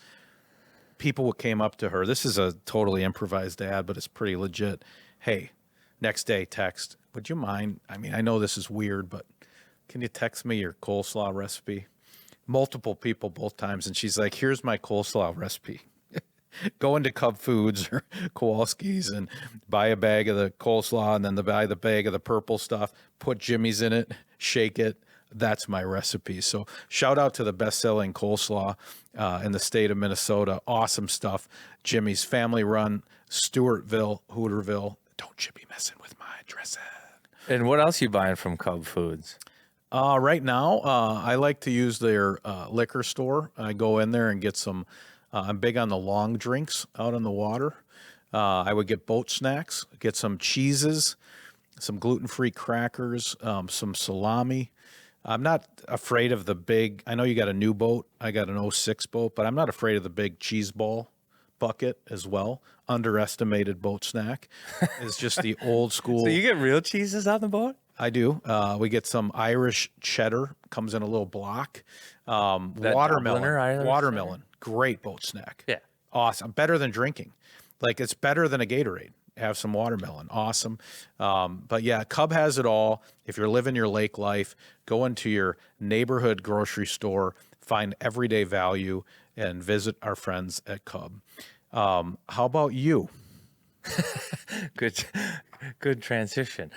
people came up to her. This is a totally improvised ad, but it's pretty legit. Hey, next day text, would you mind? I mean, I know this is weird, but can you text me your coleslaw recipe? Multiple people both times. And she's like, here's my coleslaw recipe. Go into Cub Foods or Kowalski's and buy a bag of the coleslaw, and then buy the bag of the purple stuff, put Jimmy's in it, shake it. That's my recipe. So shout out to the best-selling coleslaw in the state of Minnesota. Awesome stuff. Jimmy's family run, Stewartville, Hooterville. Don't you be messing with my dressing. And what else you buying from Cub Foods? Right now, I like to use their liquor store. I go in there and get some. I'm big on the long drinks out on the water. I would get boat snacks, get some cheeses, some gluten-free crackers, some salami. I'm not afraid of the big. I know you got a new boat. I got an 06 boat, but I'm not afraid of the big cheese ball bucket as well. Underestimated boat snack is just the old school. So you get real cheeses on the boat? I do. We get some Irish cheddar, comes in a little block. Watermelon. Great boat snack. Yeah. Awesome. Better than drinking. Like, it's better than a Gatorade. Have some watermelon. Awesome. But yeah, Cub has it all. If you're living your lake life, go into your neighborhood grocery store, find everyday value, and visit our friends at Cub. How about you? Good transition.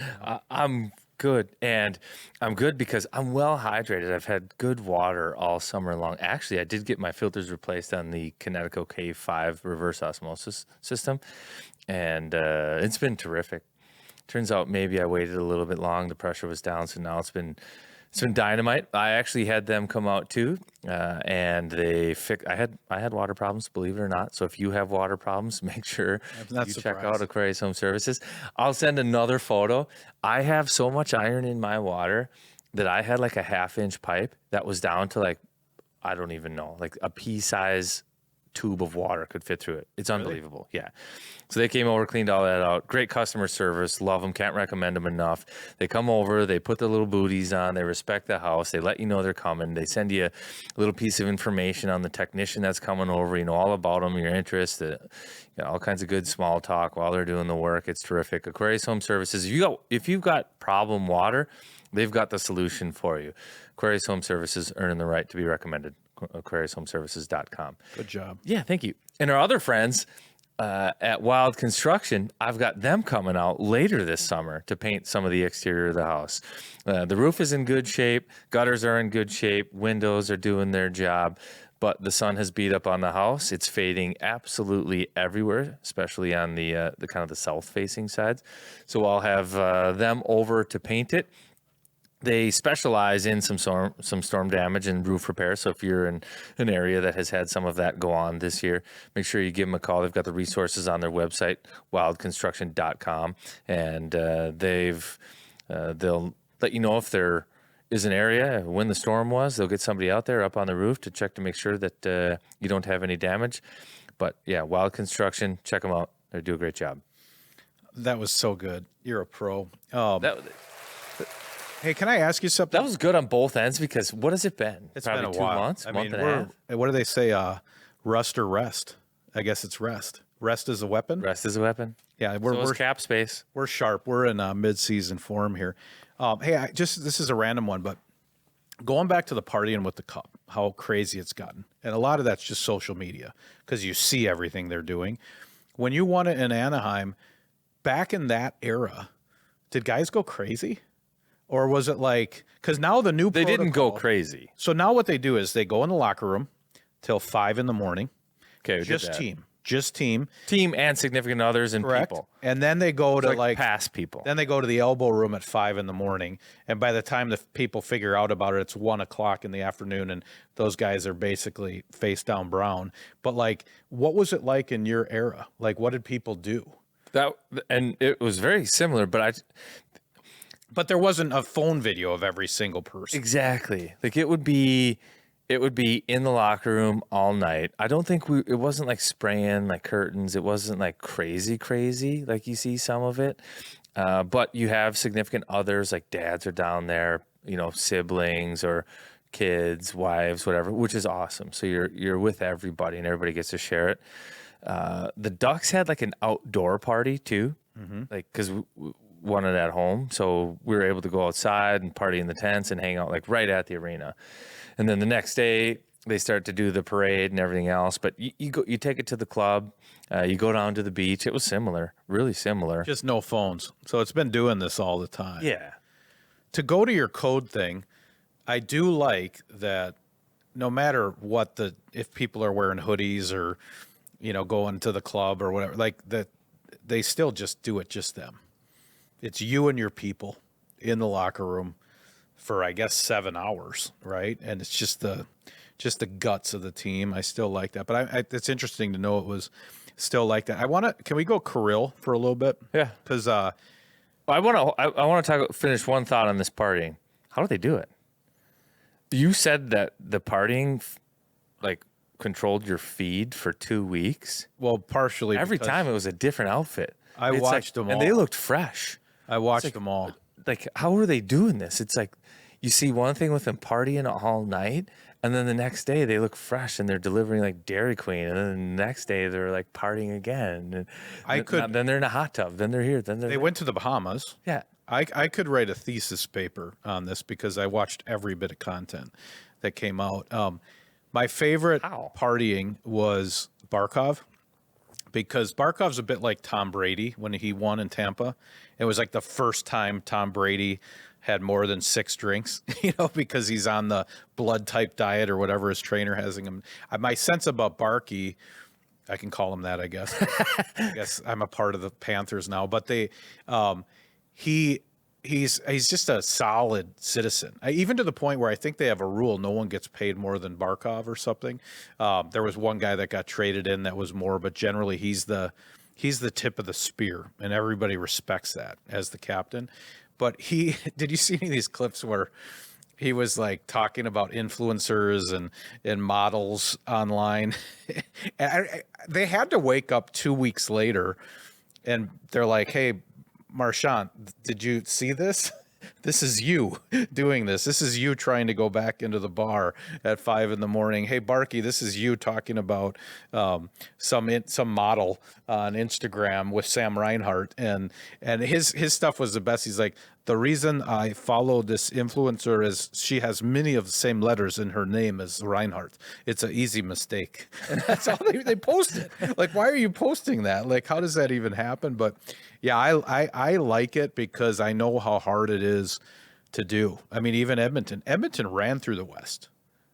I'm good, and I'm good because I'm well hydrated. I've had good water all summer long. Actually, I did get my filters replaced on the Connecticut K5 reverse osmosis system, and it's been terrific. Turns out maybe I waited a little bit long. The pressure was down, so now it's been dynamite. I actually had them come out too, and they I had water problems, believe it or not. So if you have water problems, make sure you check out Aquarius Home Services. I'll send another photo. I have so much iron in my water that I had like a 1/2-inch pipe that was down to like, I don't even know, like a pea-size tube of water could fit through it. It's unbelievable. Really? Yeah. So they came over, cleaned all that out. Great customer service. Love them. Can't recommend them enough. They come over, they put their little booties on, they respect the house, they let you know they're coming, they send you a little piece of information on the technician that's coming over, you know, all about them, your interest, all kinds of good small talk while they're doing the work. It's terrific. Aquarius Home Services. If you've got problem water, they've got the solution for you. Aquarius Home Services, earning the right to be recommended. AquariusHomeservices.com. Good job. Yeah, thank you. And our other friends at Wild Construction, I've got them coming out later this summer to paint some of the exterior of the house. The roof is in good shape. Gutters are in good shape. Windows are doing their job. But the sun has beat up on the house. It's fading absolutely everywhere, especially on the kind of the south-facing sides. So I'll have them over to paint it. They specialize in some storm damage and roof repair. So if you're in an area that has had some of that go on this year, make sure you give them a call. They've got the resources on their website, wildconstruction.com, and they'll let you know if there is an area when the storm was. They'll get somebody out there up on the roof to check to make sure that you don't have any damage. But yeah, Wild Construction, check them out. They do a great job. That was so good. You're a pro. Hey, can I ask you something? That was good on both ends because what has it been? It's Probably been a 2 while. months, I month mean, and a half. what do they say? Rust or rest? I guess it's rest. Rest is a weapon. Rest is a weapon. Yeah, So is cap space. we're sharp. We're in mid-season form here. Hey, this is a random one, but going back to the partying with the cup, how crazy it's gotten, and a lot of that's just social media because you see everything they're doing. When you won it in Anaheim, back in that era, did guys go crazy? Or was it like, because now the new They didn't go protocol- crazy. So now what they do is they go in the locker room till 5 a.m. Okay, we did Just that. team, Team and significant others and correct? people. And then they go to Like past people. Then they go to the elbow room at 5 a.m. And by the time the people figure out about it, it's 1:00 in the afternoon. And those guys are basically face down brown. But like, what was it like in your era? Like, what did people do? And it was very similar, but But there wasn't a phone video of every single person. exactly. Like it would be in the locker room all night. I don't think it wasn't like spraying like curtains. It wasn't like crazy like you see some of it. But you have significant others like dads are down there, siblings or kids, wives, whatever, which is awesome. So you're with everybody and everybody gets to share it. The Ducks had like an outdoor party too, like because we won it at home, so we were able to go outside and party in the tents and hang out like right at the arena. And then the next day they start to do the parade and everything else. But you take it to the club, you go down to the beach. It was similar, really similar. Just no phones. So it's been doing this all the time. Yeah. To go to your code thing, I do like that no matter what if people are wearing hoodies or, going to the club or whatever, like that they still just do it just them. It's you and your people in the locker room for, I guess, 7 hours, right? And it's just the guts of the team. I still like that. But it's interesting to know it was still like that. Can we go Kirill for a little bit? Yeah. Because I want to finish one thought on this partying. How do they do it? You said that the partying controlled your feed for 2 weeks. well, partially Every because time it was a different outfit. I It's watched them all. and they looked fresh. I watched them all. Like, how are they doing this? It's like you see one thing with them partying all night, and then the next day they look fresh and they're delivering like Dairy Queen, and then the next day they're like partying again. And then they're in a hot tub. Then they're here. Then They went to the Bahamas. Yeah. I could write a thesis paper on this because I watched every bit of content that came out. My favorite partying was Barkov, because Barkov's a bit like Tom Brady when he won in Tampa. It was like the first time Tom Brady had more than 6 drinks, because he's on the blood type diet or whatever his trainer has him. My sense about Barkey, I can call him that, I guess. I guess I'm a part of the Panthers now, but he's just a solid citizen. Even to the point where I think they have a rule: no one gets paid more than Barkov or something. There was one guy that got traded in that was more, but generally he's the tip of the spear, and everybody respects that as the captain. But did you see any of these clips where he was like talking about influencers and models online? They had to wake up 2 weeks later and they're like, "Hey, Marchand, did you see this? This is you doing this. This is you trying to go back into the bar at 5 a.m. Hey, Barkey, this is you talking about some model on Instagram with Sam Reinhart, and his stuff was the best. He's like, the reason I follow this influencer is she has many of the same letters in her name as Reinhardt. It's an easy mistake. And that's all they posted. Like, why are you posting that? Like, how does that even happen? But yeah, I like it because I know how hard it is to do. I mean, even Edmonton ran through the West.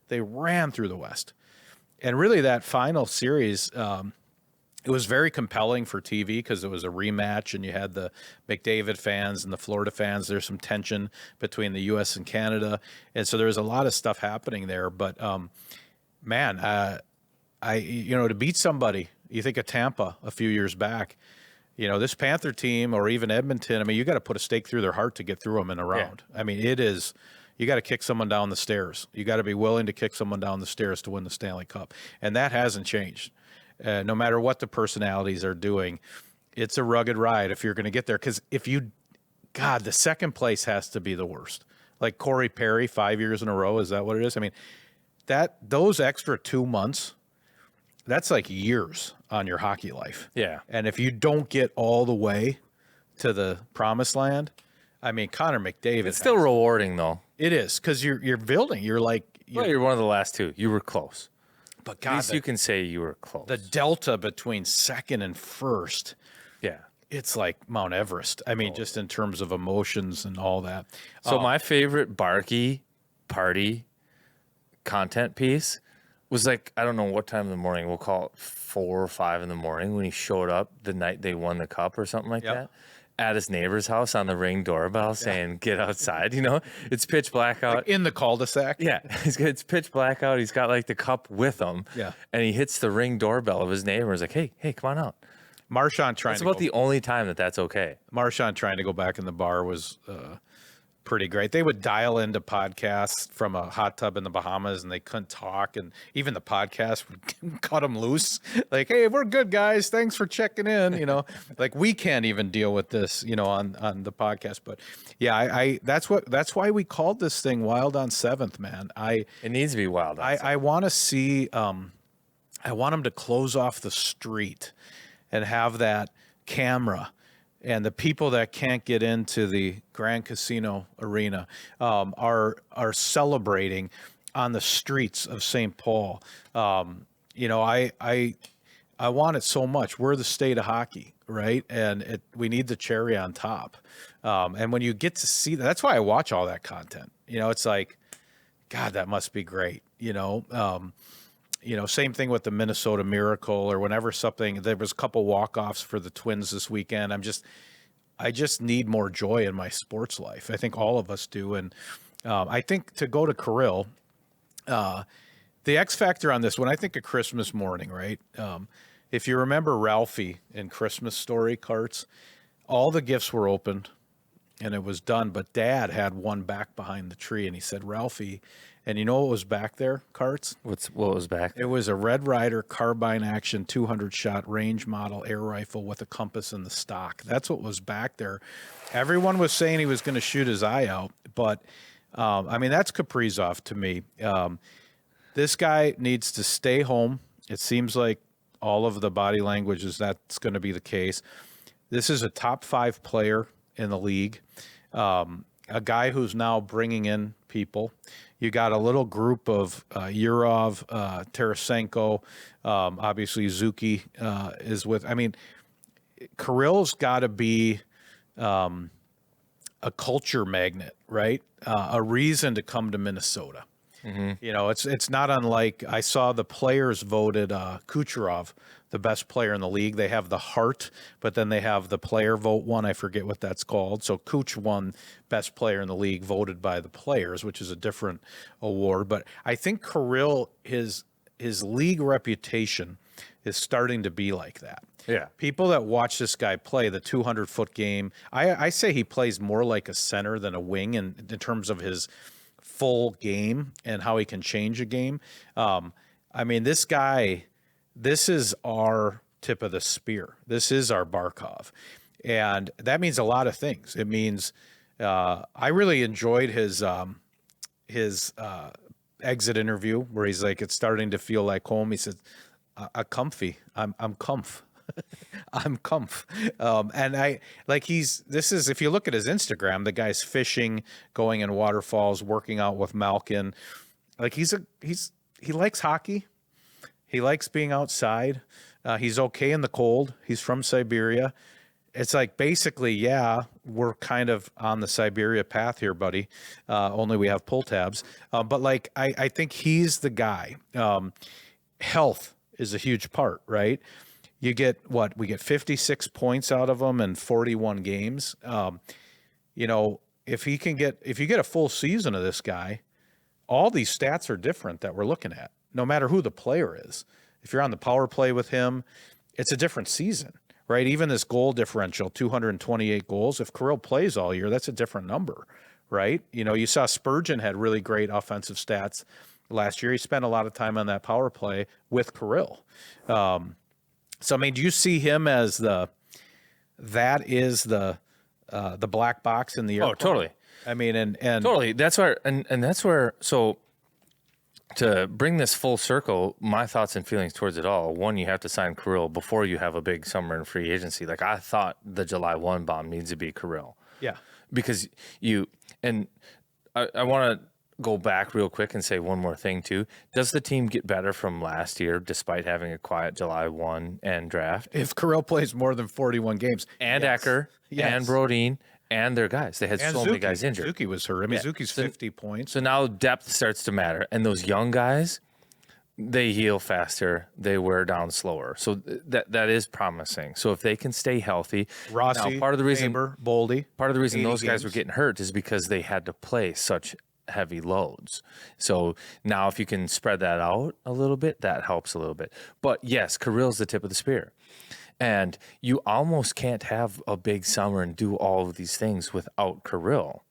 They ran through the West. And really that final series, it was very compelling for TV because it was a rematch and you had the McDavid fans and the Florida fans. There's some tension between the U.S. and Canada. And so there was a lot of stuff happening there. But, man, to beat somebody, you think of Tampa a few years back, this Panther team or even Edmonton, I mean, you got to put a stake through their heart to get through them in a round. Yeah. I mean, you got to kick someone down the stairs. You got to be willing to kick someone down the stairs to win the Stanley Cup. And that hasn't changed. No matter what the personalities are doing, it's a rugged ride if you're going to get there. Because the second place has to be the worst. Like Corey Perry, 5 years in a row, is that what it is? I mean, those extra 2 months, that's like years on your hockey life. Yeah. And if you don't get all the way to the promised land, I mean, Connor McDavid. It's still rewarding, though. It is, because you're building. You're like... You're one of the last two. You were close. But God, at least you can say you were close. The delta between second and first, yeah, it's like Mount Everest. I mean, just in terms of emotions and all that. So my favorite Barkey party content piece was like, I don't know what time in the morning. We'll call it 4 or 5 in the morning when he showed up the night they won the cup or something like that. At his neighbor's house on the Ring doorbell saying, get outside, It's pitch black out. Like in the cul-de-sac? Yeah, it's pitch black out. He's got like the cup with him. Yeah. And he hits the Ring doorbell of his neighbor. He's like, hey, come on out. Marchand That's about the only time that's okay. Marchand trying to go back in the bar was pretty great. They would dial into podcasts from a hot tub in the Bahamas and they couldn't talk. And even the podcast would cut them loose. Like, hey, we're good, guys. Thanks for checking in. Like we can't even deal with this, on the podcast. But yeah, that's why we called this thing Wild on 7th, man. It needs to be Wild on 7th. I want to see, I want them to close off the street and have that camera. And the people that can't get into the Grand Casino Arena are celebrating on the streets of St. Paul. I want it so much. We're the state of hockey, right? And we need the cherry on top. And when you get to see that, that's why I watch all that content. It's like, God, that must be great. Same thing with the Minnesota Miracle or whenever there was a couple walk-offs for the Twins this weekend. I just need more joy in my sports life. I think all of us do. And I think to go to Kirill, the X factor on this, when I think of Christmas morning, right? If you remember Ralphie in Christmas Story carts, all the gifts were opened and it was done, but Dad had one back behind the tree and he said, Ralphie, and you know what was back there, Carts? What was back? It was a Red Ryder carbine action 200-shot range model air rifle with a compass in the stock. That's what was back there. Everyone was saying he was going to shoot his eye out, but, that's Kaprizov to me. This guy needs to stay home. It seems like all of the body language is that's going to be the case. This is a top 5 player in the league, a guy who's now bringing in people. You got a little group of Yurov, Tarasenko, obviously Zuki is with. Kirill's got to be a culture magnet, right? A reason to come to Minnesota. Mm-hmm. It's not unlike I saw the players voted Kucherov the best player in the league. They have the heart, but then they have the player vote one. I forget what that's called. So Kuch won best player in the league voted by the players, which is a different award. But I think Kirill, his league reputation is starting to be like that. Yeah. People that watch this guy play the 200-foot game, I say he plays more like a center than a wing in terms of his full game and how he can change a game. This guy, this is our tip of the spear. This is our Barkov. And that means a lot of things. It means I really enjoyed his exit interview where he's like, it's starting to feel like home. He said, I'm comfy. I'm comf. I'm comf. And if you look at his Instagram, the guy's fishing, going in waterfalls, working out with Malkin. Like he likes hockey. He likes being outside. He's okay in the cold. He's from Siberia. It's like basically, yeah, we're kind of on the Siberia path here, buddy. Only we have pull tabs. But like, I think he's the guy. Health is a huge part, right? You get we get 56 points out of him in 41 games. You know, if you get a full season of this guy, all these stats are different that we're looking at, no matter who the player is. If you're on the power play with him, it's a different season, right? Even this goal differential, 228 goals. If Kirill plays all year, that's a different number, right? You know, you saw Spurgeon had really great offensive stats last year. He spent a lot of time on that power play with Kirill. So, I mean, do you see him as the black box in the airplane? Oh, totally. I mean, and totally. That's where. So, to bring this full circle, my thoughts and feelings towards it all. One, you have to sign Kirill before you have a big summer in free agency. Like I thought, the July 1 bomb needs to be Kirill. Yeah, because I want to go back real quick and say one more thing too. Does the team get better from last year despite having a quiet July 1 and draft? If Kirill plays more than 41 games, and yes. Ecker and Brodin. And their guys. They had so many guys injured. Zuki was hurt. I mean, Zuki's 50 points. So now depth starts to matter. And those young guys, they heal faster. They wear down slower. So that is promising. So if they can stay healthy. Rossi, now, part of the reason, Boldy. Part of the reason those guys were getting hurt is because they had to play such heavy loads. So now if you can spread that out a little bit, that helps a little bit. But yes, Kirill's the tip of the spear. And you almost can't have a big summer and do all of these things without Kirill.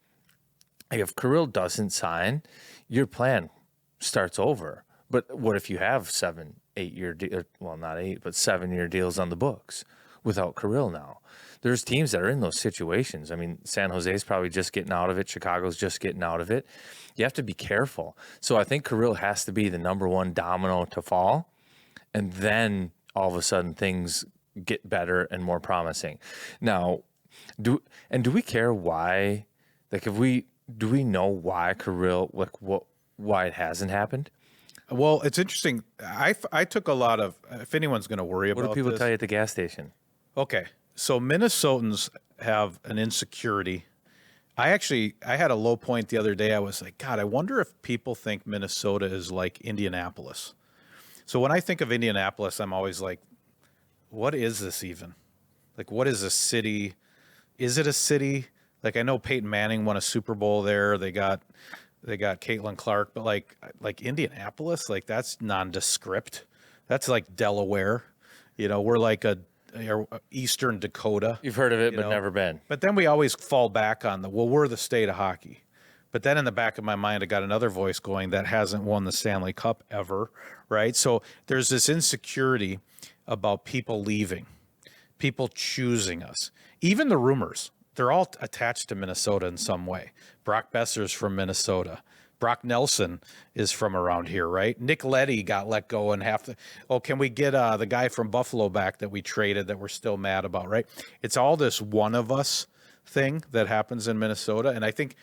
If Kirill doesn't sign, your plan starts over. But what if you have 7, 8 year well, not 8, but 7-year deals on the books without Kirill now? There's teams that are in those situations. I mean, San Jose's probably just getting out of it. Chicago's just getting out of it. You have to be careful. So I think Kirill has to be the number one domino to fall. And then all of a sudden things get better and more promising. Now, do we care why? Like, do we know why Kirill, like why it hasn't happened? Well, it's interesting. I took a lot of, if anyone's going to worry about this. What do people tell you at the gas station? Okay. So Minnesotans have an insecurity. I had a low point the other day. I was like, God, I wonder if people think Minnesota is like Indianapolis. So when I think of Indianapolis, I'm always like, what is this even? Like, what is a city? Is it a city? Like, I know Peyton Manning won a Super Bowl there. They got Caitlin Clark, but like Indianapolis, like that's nondescript. That's like Delaware. You know, we're like a Eastern Dakota. You've heard of it, but never been. But then we always fall back on we're the state of hockey. But then in the back of my mind, I got another voice going that hasn't won the Stanley Cup ever, right? So there's this insecurity about people leaving, people choosing us. Even the rumors, they're all attached to Minnesota in some way. Brock Besser's from Minnesota. Brock Nelson is from around here, right? Nick Leddy got let go and can we get the guy from Buffalo back that we traded that we're still mad about, right? It's all this one of us thing that happens in Minnesota. And I think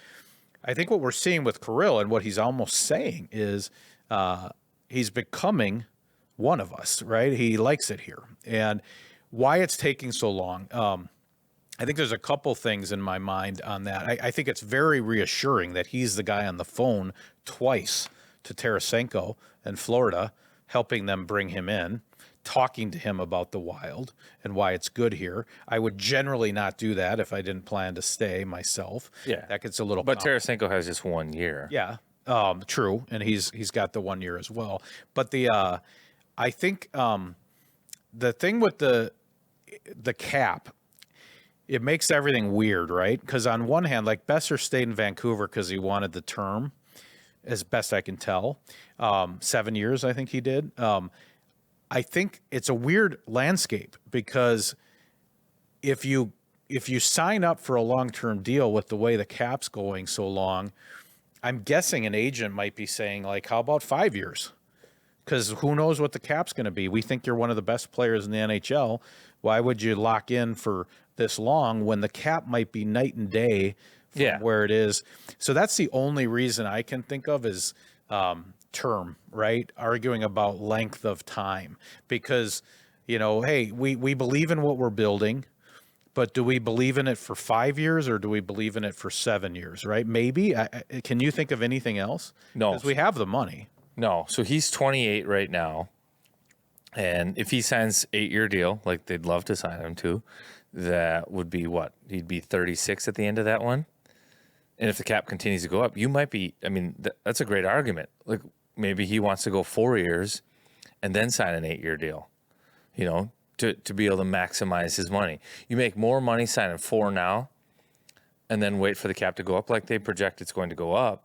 what we're seeing with Kirill and what he's almost saying is he's becoming one of us, right? He likes it here. And why it's taking so long, I think there's a couple things in my mind on that. I think it's very reassuring that he's the guy on the phone twice to Tarasenko in Florida, helping them bring him in, talking to him about the Wild and why it's good here. I would generally not do that if I didn't plan to stay myself. Yeah. That gets a little But Tarasenko has just 1 year. Yeah. True. And he's got the 1 year as well. But I think the thing with the cap, it makes everything weird, right? Because on one hand, like Besser stayed in Vancouver because he wanted the term, as best I can tell. 7 years, I think he did. I think it's a weird landscape because if you sign up for a long-term deal with the way the cap's going so long, I'm guessing an agent might be saying, like, how about 5 years? because who knows what the cap's going to be. We think you're one of the best players in the NHL. Why would you lock in for this long when the cap might be night and day from where it is? So that's the only reason I can think of is term, right? Arguing about length of time because, hey, we believe in what we're building, but do we believe in it for 5 years or do we believe in it for 7 years, right? Maybe. Can you think of anything else? No. Because we have the money. No. So he's 28 right now. And if he signs 8-year deal, like they'd love to sign him to, that would be what? He'd be 36 at the end of that one. And if the cap continues to go up, you might be, that's a great argument. Like maybe he wants to go 4 years and then sign an 8-year deal, to be able to maximize his money. You make more money signing 4 now and then wait for the cap to go up like they project it's going to go up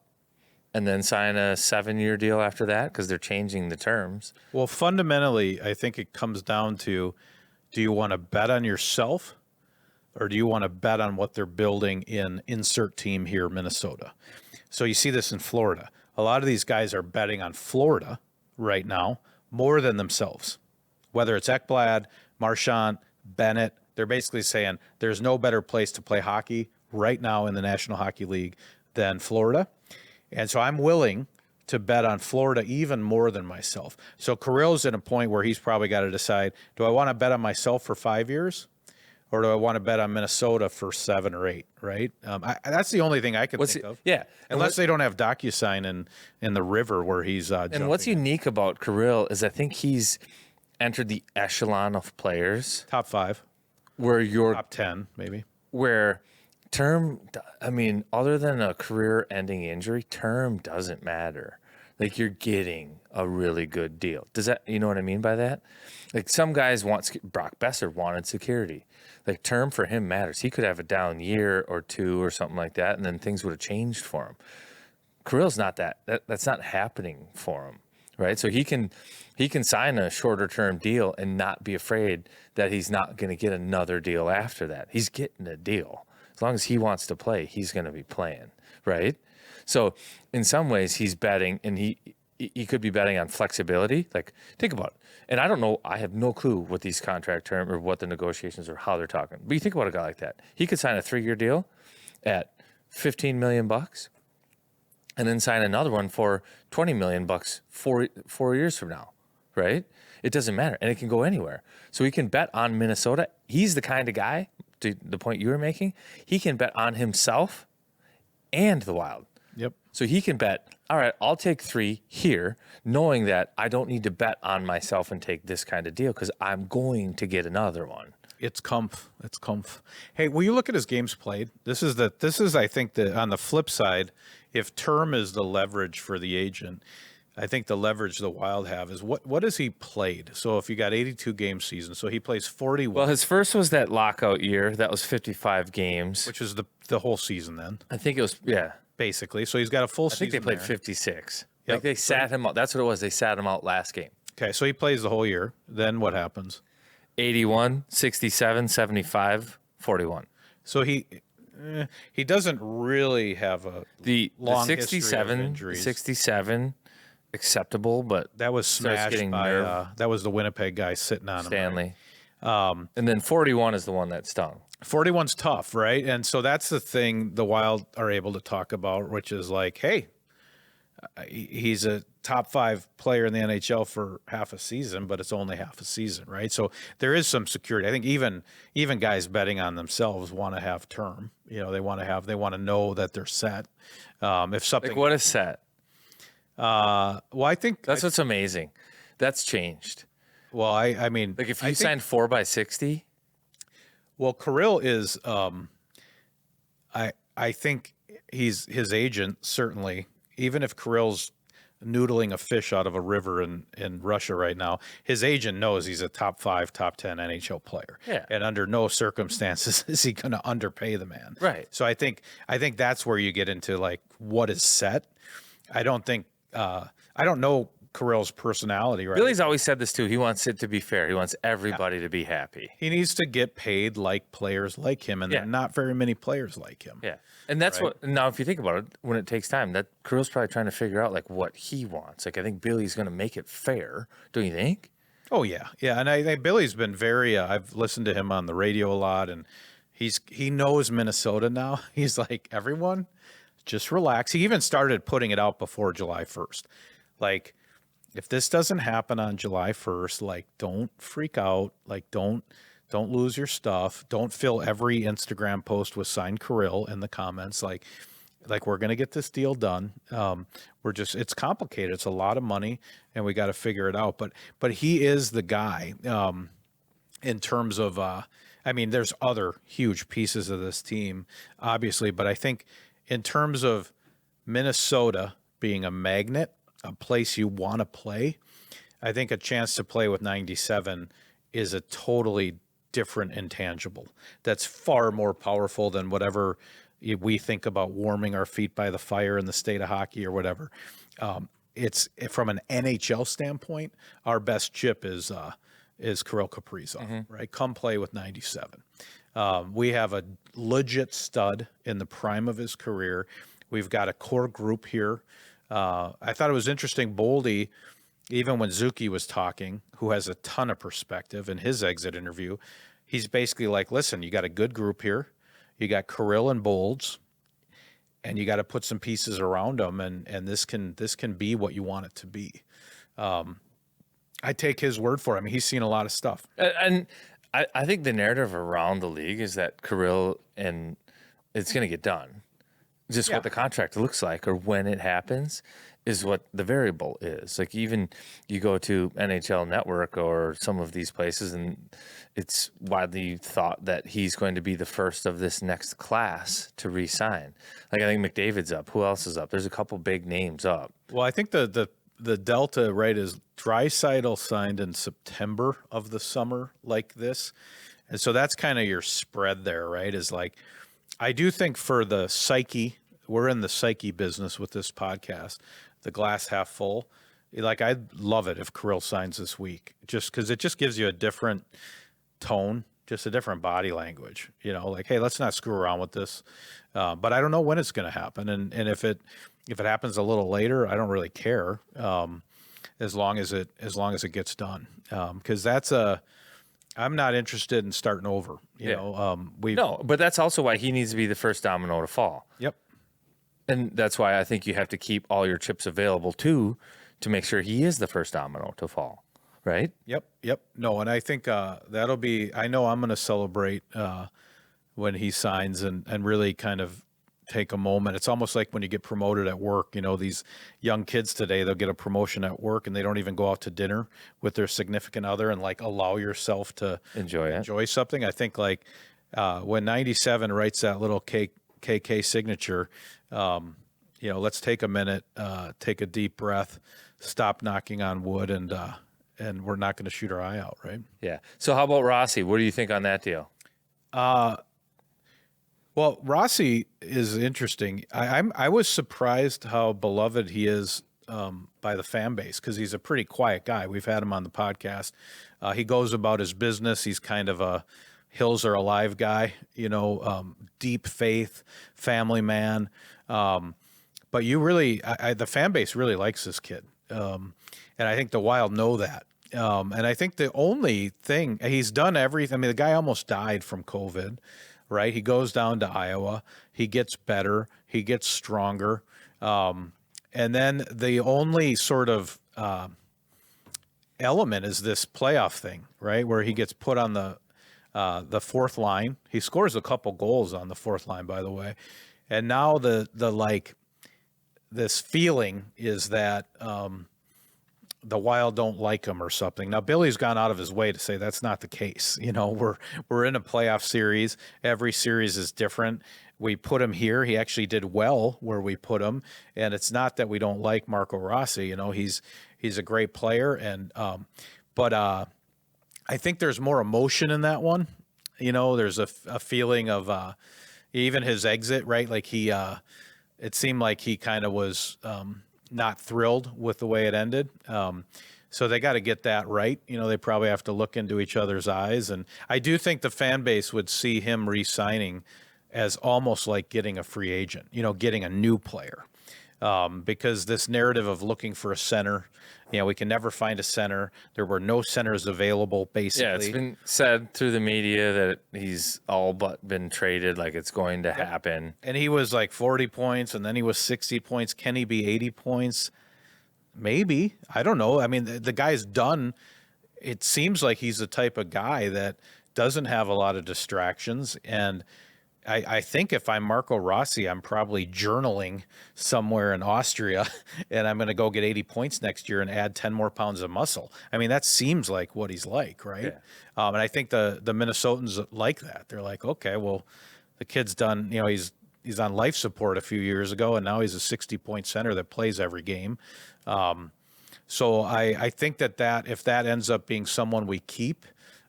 and then sign a 7-year deal after that because they're changing the terms. Well, fundamentally, I think it comes down to, do you want to bet on yourself or do you want to bet on what they're building in insert team here, Minnesota? So you see this in Florida. A lot of these guys are betting on Florida right now more than themselves. Whether it's Ekblad, Marchand, Bennett, they're basically saying there's no better place to play hockey right now in the National Hockey League than Florida. And so I'm willing to bet on Florida even more than myself. So Carill's at a point where he's probably got to decide, do I want to bet on myself for 5 years? Or do I want to bet on Minnesota for 7 or 8, right? That's the only thing I can think of. Yeah. Unless they don't have DocuSign in the river where he's jumping. And what's unique about Carill is I think he's entered the echelon of players. Top 5. Where you're... Top 10, maybe. Where term, other than a career-ending injury, term doesn't matter. Like, you're getting a really good deal. Does that, you know what I mean by that? Like, some guys Brock Besser wanted security. Like, term for him matters. He could have a down year or 2 or something like that, and then things would have changed for him. Carill's not that's not happening for him, right? So he can sign a shorter-term deal and not be afraid that he's not going to get another deal after that. He's getting a deal. As long as he wants to play, he's going to be playing, right? So in some ways, he's betting, and he could be betting on flexibility. Like, think about it. And I don't know, I have no clue what these contract terms or what the negotiations or how they're talking. But you think about a guy like that. He could sign a 3-year deal at $15 million and then sign another one for $20 million 4 years from now, right? It doesn't matter, and it can go anywhere. So he can bet on Minnesota. He's the kind of guy, to the point you were making, he can bet on himself and the Wild. Yep. So he can bet, all right, I'll take 3 here, knowing that I don't need to bet on myself and take this kind of deal because I'm going to get another one. It's comf. It's comf. Hey, will you look at his games played? This is I think on the flip side, if term is the leverage for the agent, I think the leverage the Wild have is what has he played? So if you got 82 game season, so he plays 41. Well, his first was that lockout year. That was 55 games. Which is the whole season then. I think it was, yeah. Basically. So he's got a full season. I think they played there. 56. Yep. Like they sat him out. That's what it was. They sat him out last game. Okay, so he plays the whole year. Then what happens? 81, 67, 75, 41. So he doesn't really have a long the history of 67, injuries. 67 acceptable, but that was smashed by that was the Winnipeg guy sitting on Stanley. him. Right? And then 41 is the one that stung. 41's tough, right? And so that's the thing the Wild are able to talk about, which is like, hey, he's a top 5 player in the NHL for half a season, but it's only half a season, right? So there is some security. I think even guys betting on themselves want to have term. They want to know that they're set. If something, Like, what is set? Well, I think That's what's amazing. That's changed. Well, I mean, Like, if you signed 4 by 60. Well, Carill is, I think his agent, certainly, even if Carill's noodling a fish out of a river in Russia right now, his agent knows he's a top 5, top 10 NHL player. Yeah. And under no circumstances is he going to underpay the man. Right. So I think that's where you get into like what is set. I don't think I don't know Kirill's personality, right? Billy's always said this too. He wants it to be fair. He wants everybody to be happy. He needs to get paid like players like him, and there are not very many players like him. Yeah. And that's what, now if you think about it, when it takes time, that Kirill's probably trying to figure out like what he wants. Like I think Billy's going to make it fair. Don't you think? Oh yeah. Yeah. And I think Billy's been very, I've listened to him on the radio a lot, and he knows Minnesota now. He's like, everyone just relax. He even started putting it out before July 1st. Like, if this doesn't happen on July 1st, like, don't freak out. Like, don't lose your stuff. Don't fill every Instagram post with signed Kirill in the comments. Like we're going to get this deal done. It's complicated. It's a lot of money, and we got to figure it out. But he is the guy in terms of, I mean, there's other huge pieces of this team, obviously, but I think in terms of Minnesota being a magnet, a place you want to play, I think a chance to play with 97 is a totally different intangible. That's far more powerful than whatever we think about warming our feet by the fire in the state of hockey or whatever. It's from an NHL standpoint, our best chip is Kirill Kaprizov, right? Come play with 97. We have a legit stud in the prime of his career. We've got a core group here. I thought it was interesting, Boldy, even when Zuki was talking, who has a ton of perspective in his exit interview, he's basically like, listen, you got a good group here. You got Kirill and Bolds, and you got to put some pieces around them, and this can be what you want it to be. I take his word for it. I mean, he's seen a lot of stuff. And I think the narrative around the league is that Kirill and it's going to get done. Just what the contract looks like or when it happens is what the variable is. Like even you go to NHL Network or some of these places, and it's widely thought that he's going to be the first of this next class to re-sign. Like I think McDavid's up. Who else is up? There's a couple big names up. Well, I think the delta, right, is Draisaitl signed in September of the summer like this. And so that's kind of your spread there, right, is like, I do think for the psyche, we're in the psyche business with this podcast, the glass half full. Like, I'd love it if Kirill signs this week, just because it just gives you a different tone, just a different body language, you know, like, hey, let's not screw around with this. But I don't know when it's going to happen. And if it happens a little later, I don't really care, as long as it gets done. Because I'm not interested in starting over, you know. No, but that's also why he needs to be the first domino to fall. Yep. And that's why I think you have to keep all your chips available too, to make sure he is the first domino to fall, right? Yep. No, and I think that'll be. I know I'm going to celebrate when he signs and really kind of take a moment. It's almost like when you get promoted at work. You know, these young kids today, they'll get a promotion at work and they don't even go out to dinner with their significant other and like allow yourself to enjoy something. I think like when 97 writes that little KK signature, you know, let's take a minute, take a deep breath, stop knocking on wood, and we're not going to shoot our eye out, right? Yeah. So how about Rossi? What do you think on that deal? Well, Rossi is interesting. I was surprised how beloved he is by the fan base, because he's a pretty quiet guy. We've had him on the podcast. He goes about his business. He's kind of a hills are alive guy, you know, deep faith, family man. But you really, the fan base really likes this kid. And I think the Wild know that. And I think the only thing, he's done everything. I mean, the guy almost died from COVID, right? He goes down to Iowa. He gets better. He gets stronger. And then the only sort of element is this playoff thing, right? Where he gets put on the fourth line. He scores a couple goals on the fourth line, by the way. And now this feeling is that the Wild don't like him or something. Now, Billy's gone out of his way to say that's not the case. You know, we're in a playoff series. Every series is different. We put him here. He actually did well where we put him. And it's not that we don't like Marco Rossi. You know, he's a great player. And but I think there's more emotion in that one. You know, there's a feeling of even his exit, right? Like it seemed like he kind of was not thrilled with the way it ended. So they got to get that right. They probably have to look into each other's eyes. And I do think the fan base would see him re-signing as almost like getting a free agent, getting a new player. Because this narrative of looking for a center, we can never find a center. There were no centers available, basically. Yeah, it's been said through the media that he's all but been traded, like it's going to happen. And he was like 40 points, and then he was 60 points. Can he be 80 points? Maybe. I don't know. I mean, the guy's done. It seems like he's the type of guy that doesn't have a lot of distractions. And I think if I'm Marco Rossi, I'm probably journaling somewhere in Austria, and I'm going to go get 80 points next year and add 10 more pounds of muscle. I mean, that seems like what he's like, right? Yeah. And I think the Minnesotans like that. They're like, okay, well, the kid's done, he's on life support a few years ago, and now he's a 60-point center that plays every game. So I think that if that ends up being someone we keep,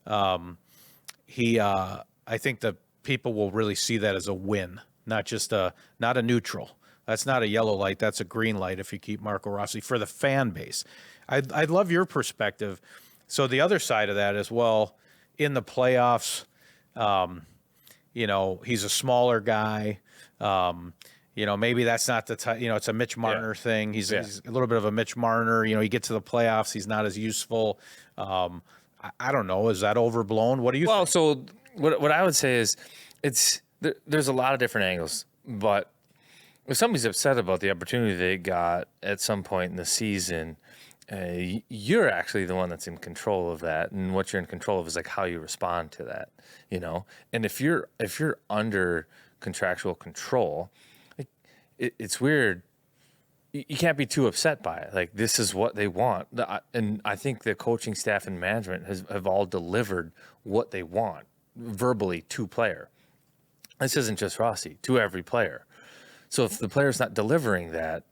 I think that people will really see that as a win, not a neutral. That's not a yellow light. That's a green light if you keep Marco Rossi for the fan base. I'd love your perspective. So the other side of that is, well, in the playoffs, he's a smaller guy. Maybe that's not the type, it's a Mitch Marner thing. He's a little bit of a Mitch Marner. You get to the playoffs, he's not as useful. I don't know. Is that overblown? What do you think? Well, so what I would say is there's a lot of different angles, but if somebody's upset about the opportunity they got at some point in the season, you're actually the one that's in control of that, and what you're in control of is like how you respond to that, And if you're under contractual control, it's weird. You can't be too upset by it. Like, this is what they want, and I think the coaching staff and management have all delivered what they want verbally to player. This isn't just Rossi, to every player. So if the player's not delivering that,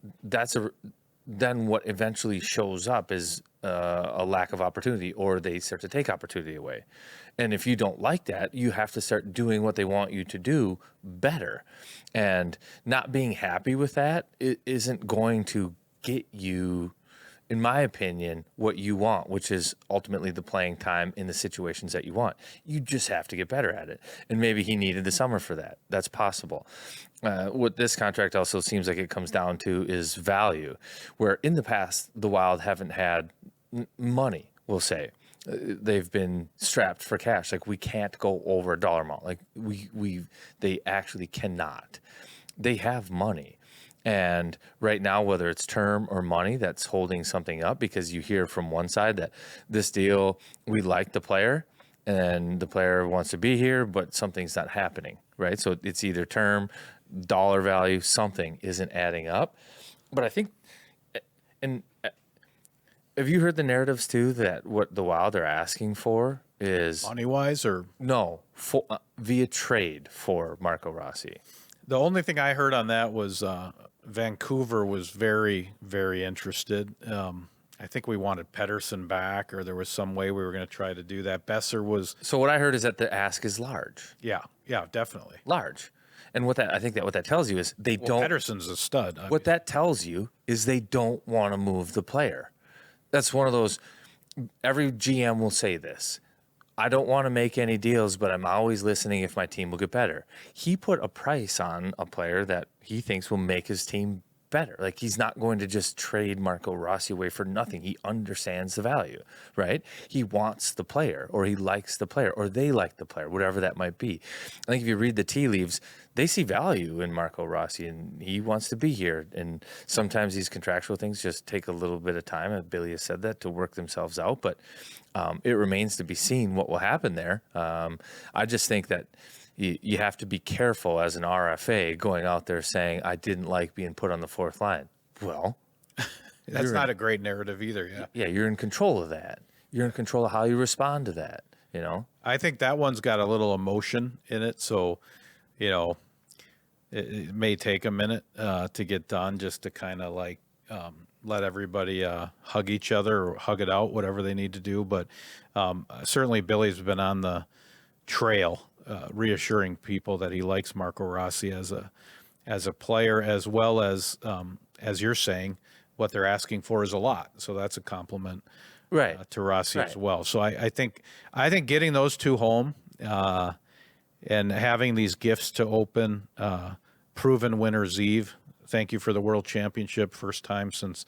then what eventually shows up is a lack of opportunity, or they start to take opportunity away. And if you don't like that, you have to start doing what they want you to do better. And not being happy with that isn't going to get you, in my opinion, what you want, which is ultimately the playing time in the situations that you want. You just have to get better at it. And maybe he needed the summer for that. That's possible. What this contract also seems like it comes down to is value, where in the past, the Wild haven't had money, we'll say. They've been strapped for cash. Like, we can't go over a dollar amount. Like, they actually cannot. They have money. And right now, whether it's term or money, that's holding something up, because you hear from one side that this deal, we like the player and the player wants to be here, but something's not happening, right? So it's either term, dollar value, something isn't adding up. But I think, and have you heard the narratives too, that what the Wild are asking for is money-wise, or no, via trade for Marco Rossi? The only thing I heard on that was Vancouver was very, very interested. I think we wanted Pettersson back, or there was some way we were going to try to do that. Besser was. So what I heard is that the ask is large. Yeah, definitely Large. And what that tells you is they don't. Pettersson's a stud. What that tells you is they don't want to move the player. That's one of those. Every GM will say this. I don't want to make any deals, but I'm always listening if my team will get better. He put a price on a player that he thinks will make his team better. Like, he's not going to just trade Marco Rossi away for nothing. He understands the value, right? He wants the player, or he likes the player, or they like the player, whatever that might be. I think if you read the tea leaves, they see value in Marco Rossi, and he wants to be here. And sometimes these contractual things just take a little bit of time, and Billy has said that, to work themselves out. But it remains to be seen what will happen there. I just think that you have to be careful as an RFA going out there saying, I didn't like being put on the fourth line. Well, that's not a great narrative either. Yeah. Yeah, you're in control of that. You're in control of how you respond to that, I think that one's got a little emotion in it. So, it may take a minute to get done, just to kind of like let everybody hug each other or hug it out, whatever they need to do. But certainly Billy's been on the trail, reassuring people that he likes Marco Rossi as a player, as well as you're saying, what they're asking for is a lot. So that's a compliment Right. to Rossi as Right. well. So I think getting those two home and having these gifts to open, proven winners Eve. Thank you for the World Championship, first time since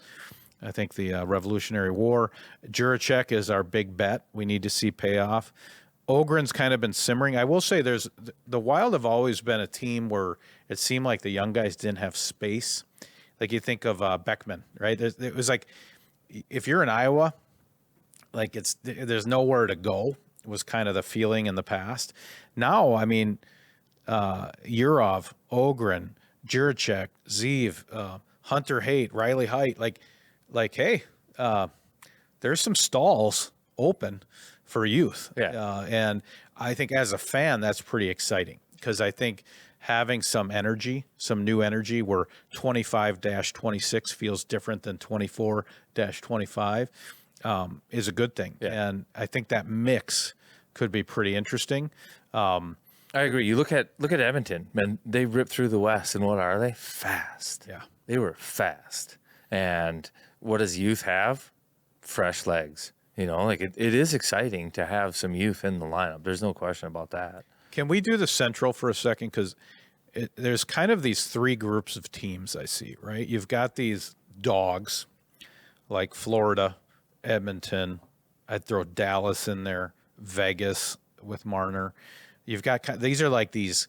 I think the Revolutionary War. Juracek is our big bet. We need to see payoff. Ogren's kind of been simmering. I will say the Wild have always been a team where it seemed like the young guys didn't have space. Like you think of Beckman, right? It was like if you're in Iowa, like there's nowhere to go. It was kind of the feeling in the past. Now, I mean, Yurov, Ogren, Juracek, Zeev, Hunter Haight, Riley Height, like, hey, there's some stalls open for youth. Yeah. And I think as a fan, that's pretty exciting because I think having some energy, some new energy where 25-26 feels different than 24-25 is a good thing. Yeah. And I think that mix could be pretty interesting. I agree. You look at Edmonton, man. They ripped through the West, and what are they? Fast. Yeah. They were fast. And what does youth have? Fresh legs. You know, like it is exciting to have some youth in the lineup. There's no question about that. Can we do the Central for a second? Because there's kind of these three groups of teams I see, right? You've got these dogs like Florida, Edmonton. I'd throw Dallas in there, Vegas with Marner. You've got these are like these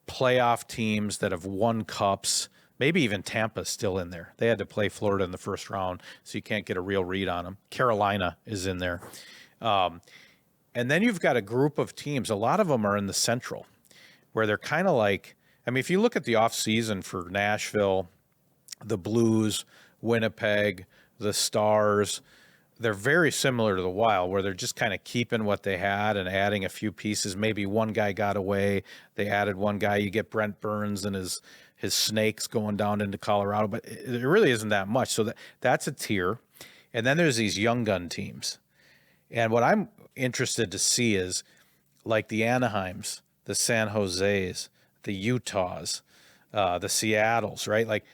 playoff teams that have won cups. Maybe even Tampa's still in there. They had to play Florida in the first round, so you can't get a real read on them. Carolina is in there. And then you've got a group of teams. A lot of them are in the Central, where they're kind of like, I mean, if you look at the offseason for Nashville, the Blues, Winnipeg, the Stars, they're very similar to the Wild, where they're just kind of keeping what they had and adding a few pieces. Maybe one guy got away. They added one guy. You get Brent Burns and his Snakes going down into Colorado, but it really isn't that much. So that's a tier. And then there's these young gun teams. And what I'm interested to see is like the Anaheims, the San Jose's, the Utahs, the Seattles, right? Like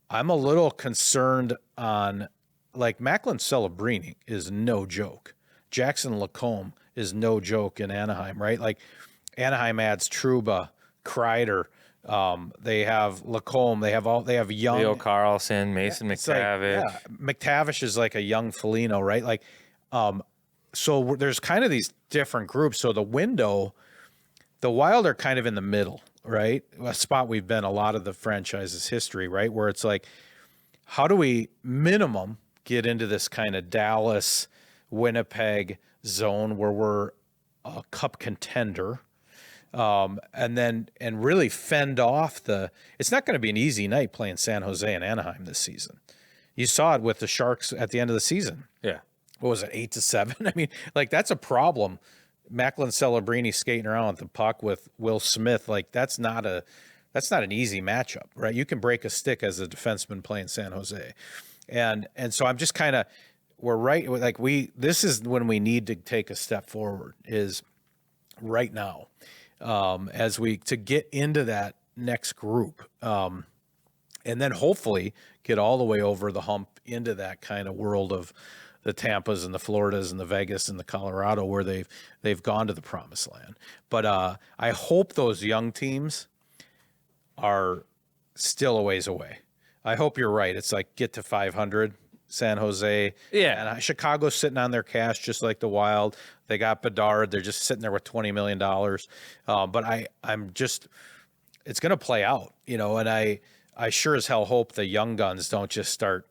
I'm a little concerned on like Macklin Celebrini is no joke. Jackson Lacombe is no joke in Anaheim, right? Like Anaheim adds Trouba, Kreider. They have Lacombe. They have young Leo Carlson, Mason McTavish. McTavish is like a young Foligno, right? Like, so there's kind of these different groups. So the window, the Wild are kind of in the middle, right? A spot we've been a lot of the franchise's history, right? Where it's like, how do we minimum get into this kind of Dallas, Winnipeg zone where we're a cup contender? And really fend off it's not going to be an easy night playing San Jose and Anaheim this season. You saw it with the Sharks at the end of the season. Yeah. What was it, 8-7? I mean, like that's a problem. Macklin Celebrini skating around with the puck with Will Smith. Like that's not an easy matchup, right? You can break a stick as a defenseman playing San Jose. And so I'm just kind of, this is when we need to take a step forward is right now. To get into that next group, and then hopefully get all the way over the hump into that kind of world of the Tampas and the Floridas and the Vegas and the Colorado where they've gone to the promised land. But I hope those young teams are still a ways away. I hope you're right. It's like get to 500. San Jose. Yeah. And Chicago's sitting on their cash just like the Wild. They got Bedard. They're just sitting there with $20 million. But it's going to play out, you know, and I sure as hell hope the young guns don't just start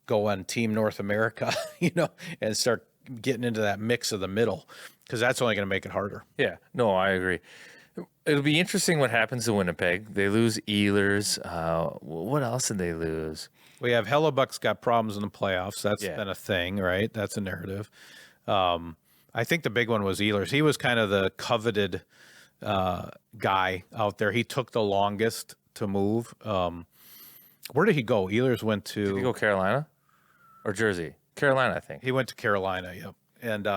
going Team North America, you know, and start getting into that mix of the middle because that's only going to make it harder. Yeah. No, I agree. It'll be interesting what happens to Winnipeg. They lose Ehlers. What else did they lose? We have Hellebuck's got problems in the playoffs. That's been a thing, right? That's a narrative. I think the big one was Ehlers. He was kind of the coveted guy out there. He took the longest to move. Where did he go? Ehlers went to... Did he go Carolina or Jersey? Carolina, I think. He went to Carolina, yep. And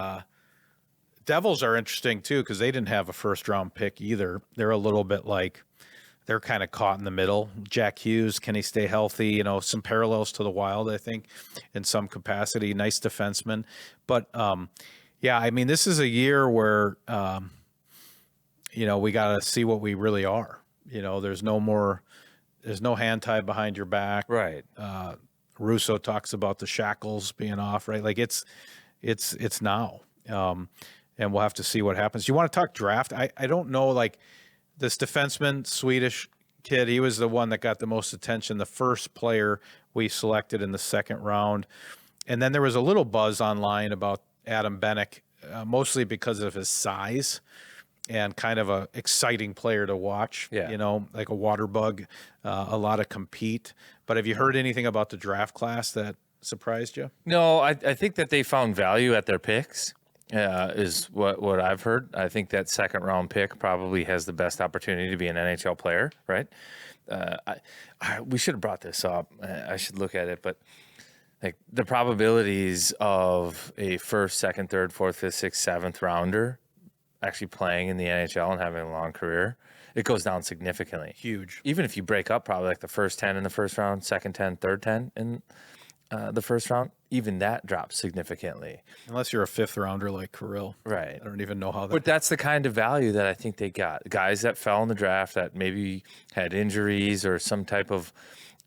Devils are interesting, too, because they didn't have a first-round pick either. They're a little bit like they're kind of caught in the middle. Jack Hughes, can he stay healthy? You know, some parallels to the Wild, I think, in some capacity. Nice defenseman. But, yeah, I mean, this is a year where, you know, we got to see what we really are. You know, there's no hand tied behind your back. Right. Russo talks about the shackles being off, right? Like it's now. And we'll have to see what happens. You want to talk draft? I don't know, like this defenseman, Swedish kid, he was the one that got the most attention, the first player we selected in the second round. And then there was a little buzz online about Adam Bennick, mostly because of his size and kind of a exciting player to watch, you know, like a water bug, a lot of compete. But have you heard anything about the draft class that surprised you? No, I think that they found value at their picks. Is what I've heard. I think that second round pick probably has the best opportunity to be an NHL player, right? We should have brought this up. I should look at it, but like the probabilities of a first, second, third, fourth, fifth, sixth, seventh rounder actually playing in the NHL and having a long career, it goes down significantly. Huge. Even if you break up probably like the first 10 in the first round, second 10, third 10 in the first round, even that drops significantly. Unless you're a fifth rounder like Kirill. Right. I don't even know how that. But that's the kind of value that I think they got. Guys that fell in the draft that maybe had injuries or some type of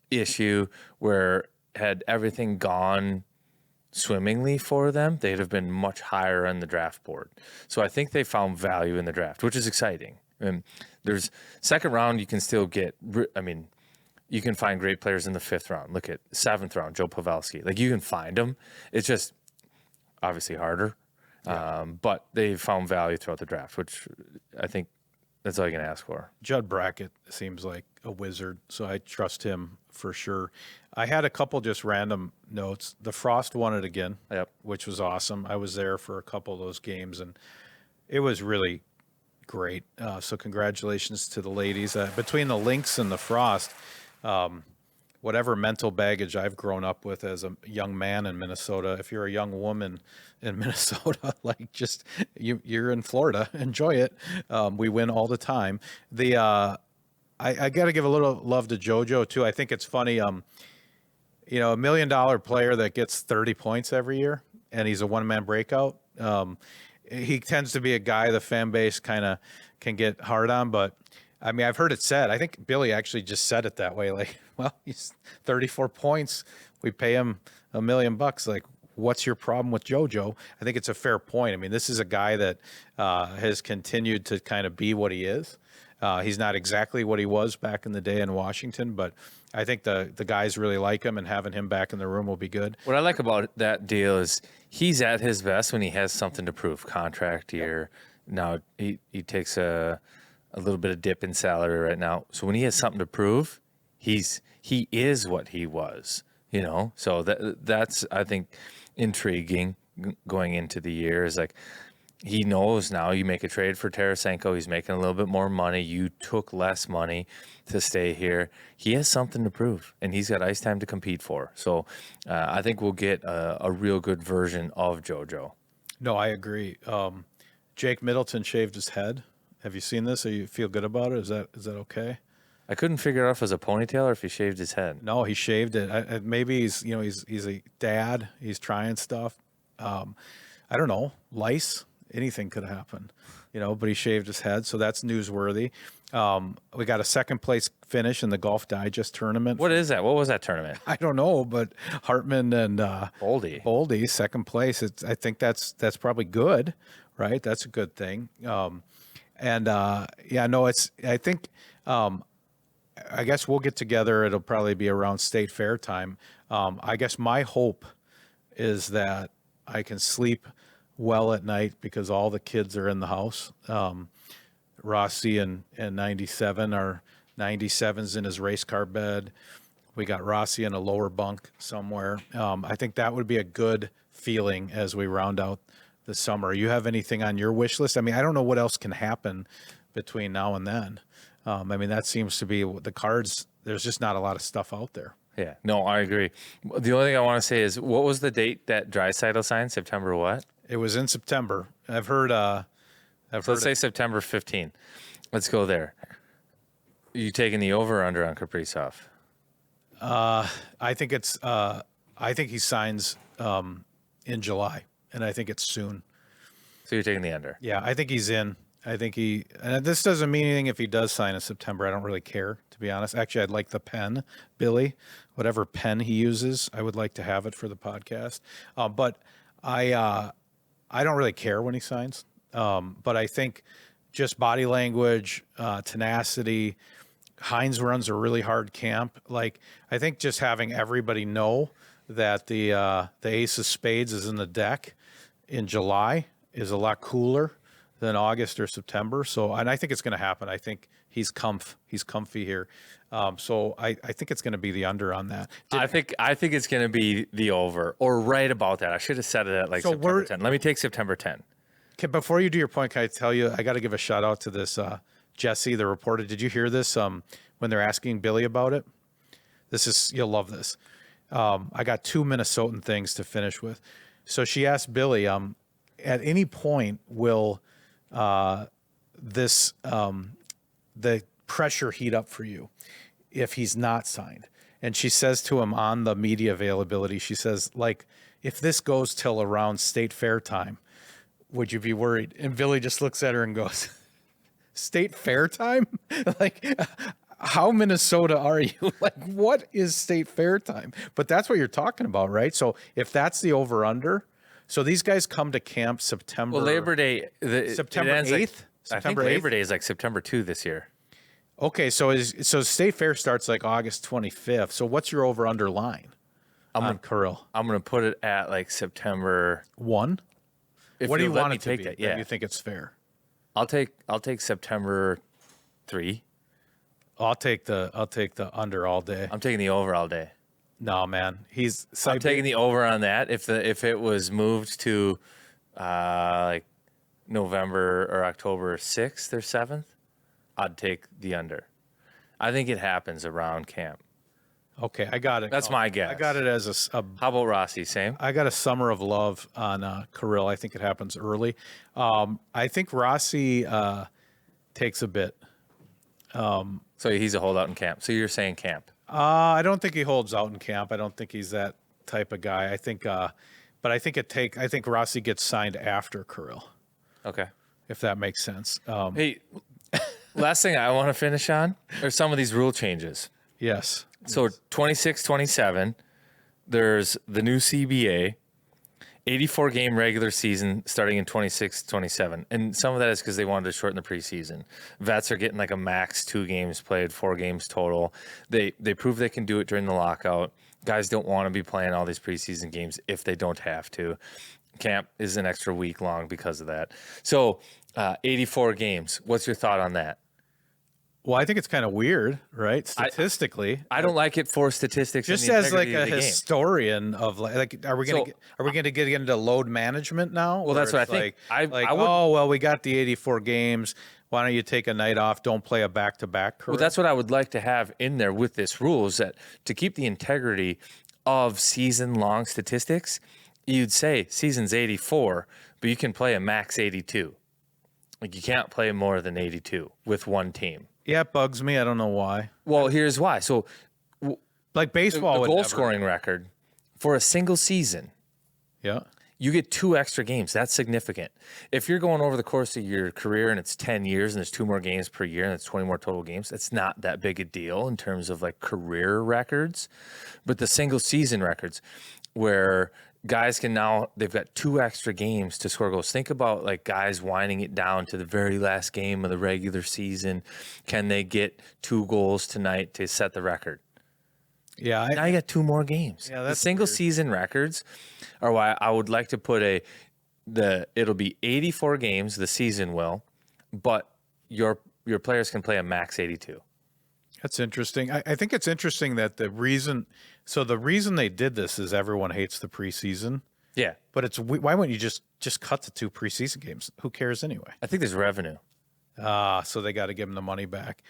issue where had everything gone swimmingly for them, they'd have been much higher on the draft board. So I think they found value in the draft, which is exciting. And there's second round, you can still get, I mean, you can find great players in the fifth round. Look at seventh round, Joe Pavelski. Like you can find them. It's just obviously harder. Yeah. But they found value throughout the draft, which I think that's all you can ask for. Judd Brackett seems like a wizard, so I trust him for sure. I had a couple just random notes. The Frost won it again, which was awesome. I was there for a couple of those games, and it was really great. So congratulations to the ladies. Between the Lynx and the Frost, whatever mental baggage I've grown up with as a young man in Minnesota, if you're a young woman in Minnesota, like just you're in Florida, enjoy it. We win all the time. I got to give a little love to JoJo too. I think it's funny. You know, $1 million player that gets 30 points every year and he's a one-man breakout. He tends to be a guy the fan base kind of can get hard on, but I mean, I've heard it said, I think Billy actually just said it that way. Like, well, he's 34 points. We pay him $1 million. Like, what's your problem with JoJo? I think it's a fair point. I mean, this is a guy that has continued to kind of be what he is. He's not exactly what he was back in the day in Washington, but I think the guys really like him, and having him back in the room will be good. What I like about that deal is he's at his best when he has something to prove. Contract year. Now he takes a little bit of dip in salary right now. So when he has something to prove, he is what he was, you know? So that's, I think, intriguing going into the year is like, he knows now you make a trade for Tarasenko. He's making a little bit more money. You took less money to stay here. He has something to prove, and he's got ice time to compete for. So I think we'll get a real good version of JoJo. No, I agree. Jake Middleton shaved his head. Have you seen this? Or you feel good about it? Is that okay? I couldn't figure out if it was a ponytail or if he shaved his head. No, he shaved it. Maybe he's a dad. He's trying stuff. I don't know. Lice. Anything could happen, but he shaved his head, so that's newsworthy. We got a second place finish in the Golf Digest tournament. What is that? What was that tournament? I don't know, but Hartman and Boldy, second place. I think that's probably good, right? That's a good thing. I think I guess we'll get together. It'll probably be around State Fair time. I guess my hope is that I can sleep well at night because all the kids are in the house. Rossi and 97 are 97's in his race car bed. We got Rossi in a lower bunk somewhere. I think that would be a good feeling as we round out the summer. You have anything on your wish list? I mean, I don't know what else can happen between now and then. I mean, that seems to be the cards. There's just not a lot of stuff out there. Yeah, no, I agree. The only thing I want to say is, what was the date that Draisaitl signed? September what? It was in September. I've heard. Let's say September 15th. Let's go there. You taking the over or under on Kaprizov? I think it's. I think he signs in July, and I think it's soon. So you're taking the under. Yeah, I think he's in. I think he. And this doesn't mean anything if he does sign in September. I don't really care, to be honest. Actually, I'd like the pen, Billy, whatever pen he uses. I would like to have it for the podcast. But I don't really care when he signs. But I think just body language, tenacity. Hines runs a really hard camp. Like, I think just having everybody know that the ace of spades is in the deck in July is a lot cooler than August or September. So, and I think it's going to happen. I think he's comfy here. So I think it's going to be the under on that. I think it's going to be the over or right about that. I should have said it at like September 10. Let me take September 10. Okay, before you do your point, can I tell you, I got to give a shout out to this Jesse, the reporter. Did you hear this when they're asking Billy about it? You'll love this. I got 2 Minnesotan things to finish with. So she asked Billy, at any point will the pressure heat up for you if he's not signed? And she says to him on the media availability, she says, like, if this goes till around State Fair time, would you be worried? And Billy just looks at her and goes, State Fair time? Like, how Minnesota are you? Like, what is State Fair time? But that's what you're talking about, right? So if that's the over-under, so these guys come to camp September. Well, Labor Day, September 8th? Like, September I think 8th? Labor Day is like September 2 this year. Okay, so State Fair starts like August 25th. So what's your over-under line on Kirill? I'm going to put it at like September 1? If What do you'll you let want me it to take be? that, Do yeah. you think it's fair? I'll take September 3. I'll take the under all day. I'm taking the over all day. No, man. I'm taking the over on that. If it was moved to like November or October 6th or 7th, I'd take the under. I think it happens around camp. Okay, I got it. That's my guess. I got it as a How about Rossi? Same? I got a summer of love on Kirill. I think it happens early. I think Rossi takes a bit. So he's a holdout in camp. So you're saying camp. I don't think he holds out in camp. I don't think he's that type of guy. I think, but I think Rossi gets signed after Kirill, Okay. if that makes sense. Hey, last thing I want to finish on are some of these rule changes. Yes. So 26, 27, there's the new CBA, 84 game regular season starting in 26, 27. And some of that is because they wanted to shorten the preseason. Vets are getting like a max 2 games played, 4 games total. They prove they can do it during the lockout. Guys don't want to be playing all these preseason games if they don't have to. Camp is an extra week long because of that. So 84 games. What's your thought on that? Well, I think it's kind of weird, right? Statistically, I don't like it for statistics. just and the as like integrity a of the game. historian of like, are we going to get into load management now? Well, that's Where what I think. Like, I would, oh well, we got the 84 games. Why don't you take a night off? Don't play a back-to-back. well, that's what I would like to have in there with this rule is that to keep the integrity of season-long statistics, you'd say season's 84, but you can play a max 82. Like you can't play more than 82 with one team. Yeah, it bugs me. I don't know why. Well, here's why. So Like baseball, the would goal never- scoring record for a single season, Yeah. you get 2 extra games. That's significant. If you're going over the course of your career and it's 10 years and there's 2 more games per year and it's 20 more total games, that's not that big a deal in terms of like career records. But the single season records where guys can now, they've got 2 extra games to score goals. Think about like guys winding it down to the very last game of the regular season. Can they get 2 goals tonight to set the record? Yeah. Now you got 2 more games. Yeah, the that's single weird. season records are why I would like to put it'll be 84 games, the season will, but your players can play a max 82. That's interesting. I think it's interesting that the reason they did this is everyone hates the preseason, Yeah. but why wouldn't you just cut the 2 preseason games? Who cares anyway? I think there's revenue. So they got to give them the money back.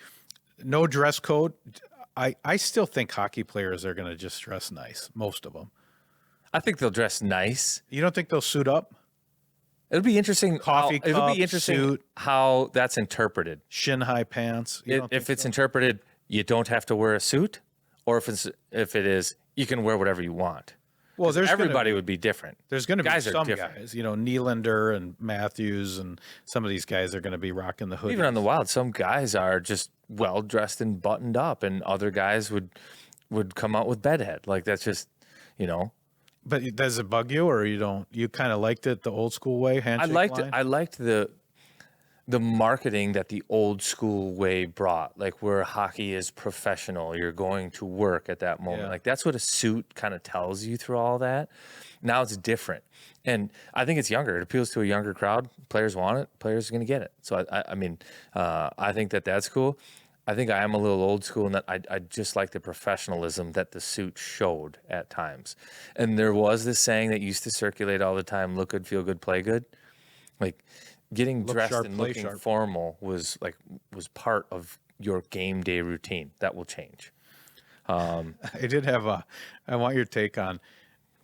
No dress code. I still think hockey players are going to just dress nice, most of them. I think they'll dress nice. You don't think they'll suit up? It'll be interesting. Coffee It'll cup, be interesting suit. how that's interpreted. Shin high pants. If it's interpreted, you don't have to wear a suit, or if it is, you can wear whatever you want. Well, Everybody would be different. There's going to be Guys are some different. guys, Nylander and Matthews, and some of these guys are going to be rocking the hoodie. Even on the Wild, some guys are just well dressed and buttoned up, and other guys would come out with bedhead. Like that's just, But does it bug you, or you don't? You kind of liked it the old school way, handshake line? I liked the marketing that the old school way brought, like where hockey is professional. You're going to work at that moment. Yeah. Like that's what a suit kind of tells you through all that. Now it's different. And I think it's younger. It appeals to a younger crowd. Players want it. Players are going to get it. So I think that's cool. I think I am a little old school in that I just like the professionalism that the suit showed at times. And there was this saying that used to circulate all the time: look good, feel good, play good. Like getting Look dressed sharp, and play looking sharp. formal was part of your game day routine. That will change. I did have I want your take on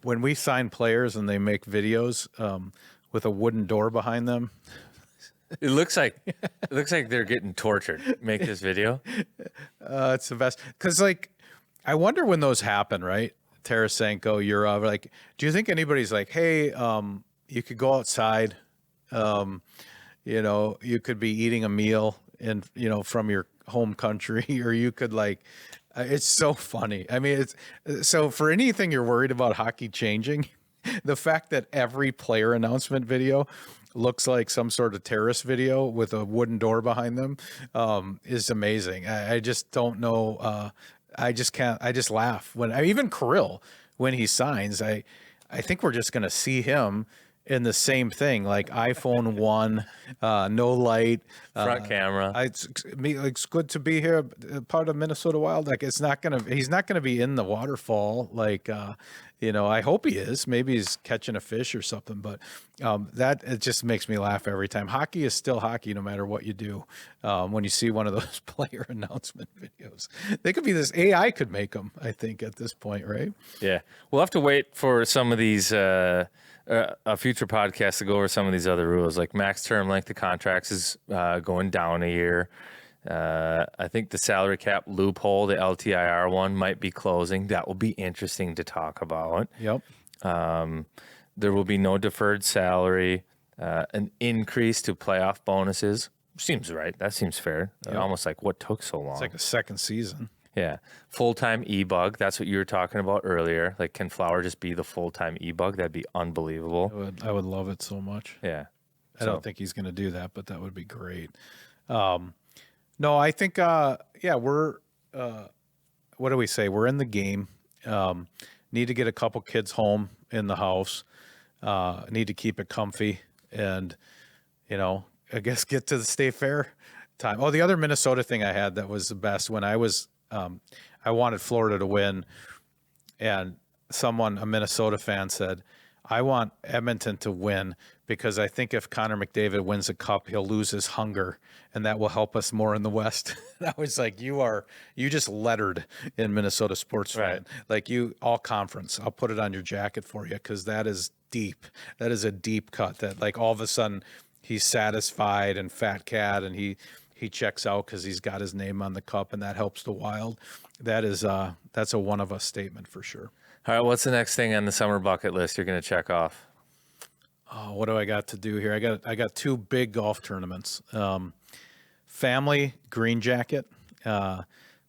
when we sign players and they make videos with a wooden door behind them. It looks like they're getting tortured. Make this video. It's the best because I wonder when those happen, right? Tarasenko, Yurov, like, do you think anybody's like, hey, you could go outside, you could be eating a meal from your home country, or you could it's so funny. I mean, it's so for anything you're worried about hockey changing, the fact that every player announcement video looks like some sort of terrorist video with a wooden door behind them is amazing. I just don't know. I just laugh even Kirill, when he signs, I think we're just going to see him in the same thing, like iPhone 1, no light, Front camera. It's good to be here, part of Minnesota Wild. Like he's not gonna be in the waterfall. I hope he is. Maybe he's catching a fish or something. But it just makes me laugh every time. Hockey is still hockey, no matter what you do. When you see one of those player announcement videos, they could be this AI could make them. I think at this point, right? Yeah, we'll have to wait for some of these a future podcast to go over some of these other rules, like max term length of contracts is going down a year. I think the salary cap loophole, the LTIR one, might be closing. That will be interesting to talk about. Yep. There will be no deferred salary, an increase to playoff bonuses. Seems right. That seems fair. Yep. Almost like what took so long. It's like a second season. Yeah. Full-time e-bug. That's what you were talking about earlier. Like, can Flower just be the full-time e-bug? That'd be unbelievable. I would love it so much. Yeah. I don't think he's going to do that, but that would be great. No, I think, we're, what do we say? We're in the game. Need to get a couple kids home in the house. Need to keep it comfy and, I guess get to the state fair time. Oh, the other Minnesota thing I had that was the best when I was, I wanted Florida to win, and a Minnesota fan said, I want Edmonton to win because I think if Connor McDavid wins a cup, he'll lose his hunger, and that will help us more in the West. And I was like, you just lettered in Minnesota sports fan. Right. Like all conference. I'll put it on your jacket for you because that is deep. That is a deep cut that all of a sudden he's satisfied and fat cat and he checks out because he's got his name on the cup, and that helps the Wild. That's a one of us statement for sure. All right, what's the next thing on the summer bucket list you're going to check off? Oh, what do I got to do here? I got two big golf tournaments. Family green jacket.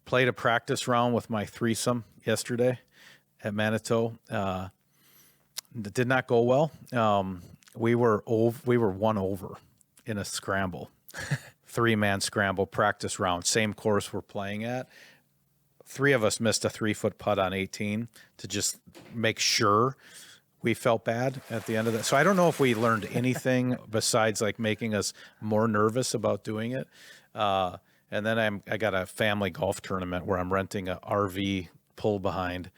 Played a practice round with my threesome yesterday at Manitou. Did not go well. We were 1 over in a scramble. 3-man scramble practice round, same course we're playing at. 3 of us missed a 3-foot putt on 18 to just make sure. We felt bad at the end of that. So I don't know if we learned anything besides making us more nervous about doing it. And then I got a family golf tournament where I'm renting a RV pull behind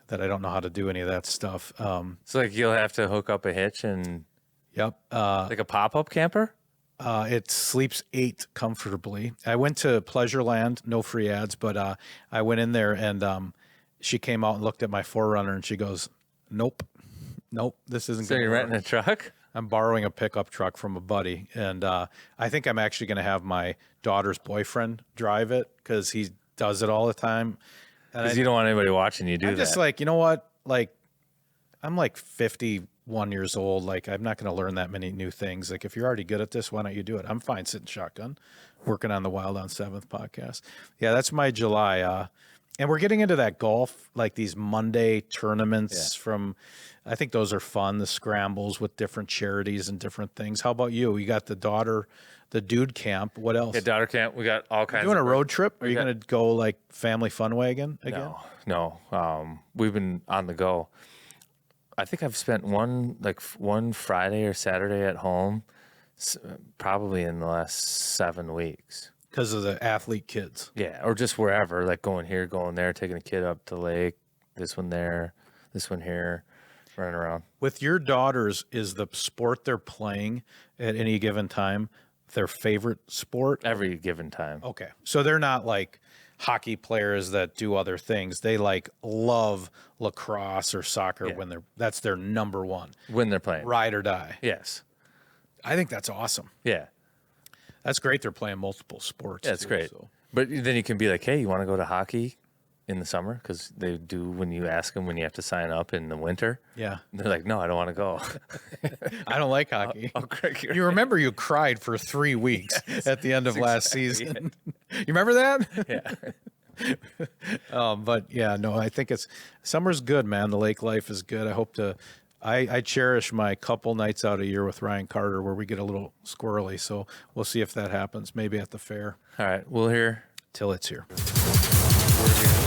that I don't know how to do any of that stuff. So you'll have to hook up a hitch and Yep. like a pop-up camper? It sleeps 8 comfortably. I went to Pleasureland, no free ads, but I went in there and she came out and looked at my 4Runner and she goes, nope, this isn't So going to you're work. renting a truck? I'm borrowing a pickup truck from a buddy, and I think I'm actually going to have my daughter's boyfriend drive it because he does it all the time. Because you don't want anybody watching you do I'm that. just like, you know what? Like, I'm like 51 years old. Like, I'm not going to learn that many new things. Like, if you're already good at this, why don't you do it? I'm fine sitting shotgun, working on the Wild on 7th podcast. Yeah, that's my July. And we're getting into that golf, like these Monday tournaments from, I think those are fun, the scrambles with different charities and different things. How about you? You got the dude camp. What else? Yeah, daughter camp. We got all kinds Doing of a road trip? Are you got- going to go like family fun wagon again? No. We've been on the go. I think I've spent one Friday or Saturday at home, probably in the last 7 weeks. Because of the athlete kids. Yeah, or just wherever, like going here, going there, taking a kid up to the lake, this one there, this one here, running around. With your daughters, is the sport they're playing at any given time their favorite sport? Every given time. Okay. So they're not like hockey players that do other things. They like love lacrosse or soccer when that's their number one. When they're playing. Ride or die. Yes. I think that's awesome. Yeah. That's great. They're playing multiple sports. Yeah, it's too, great. so. But then you can be like, hey, you want to go to hockey in the summer? Because they do when you ask them when you have to sign up in the winter. Yeah. And they're like, no, I don't want to go. I don't like hockey. Craig, You remember you cried for 3 weeks at the end of last season. You remember that? Yeah. But yeah, no, I think summer's good, man. The lake life is good. I hope I cherish my couple nights out a year with Ryan Carter where we get a little squirrely. So we'll see if that happens, maybe at the fair. All right. We'll hear. Till it's here. We're here.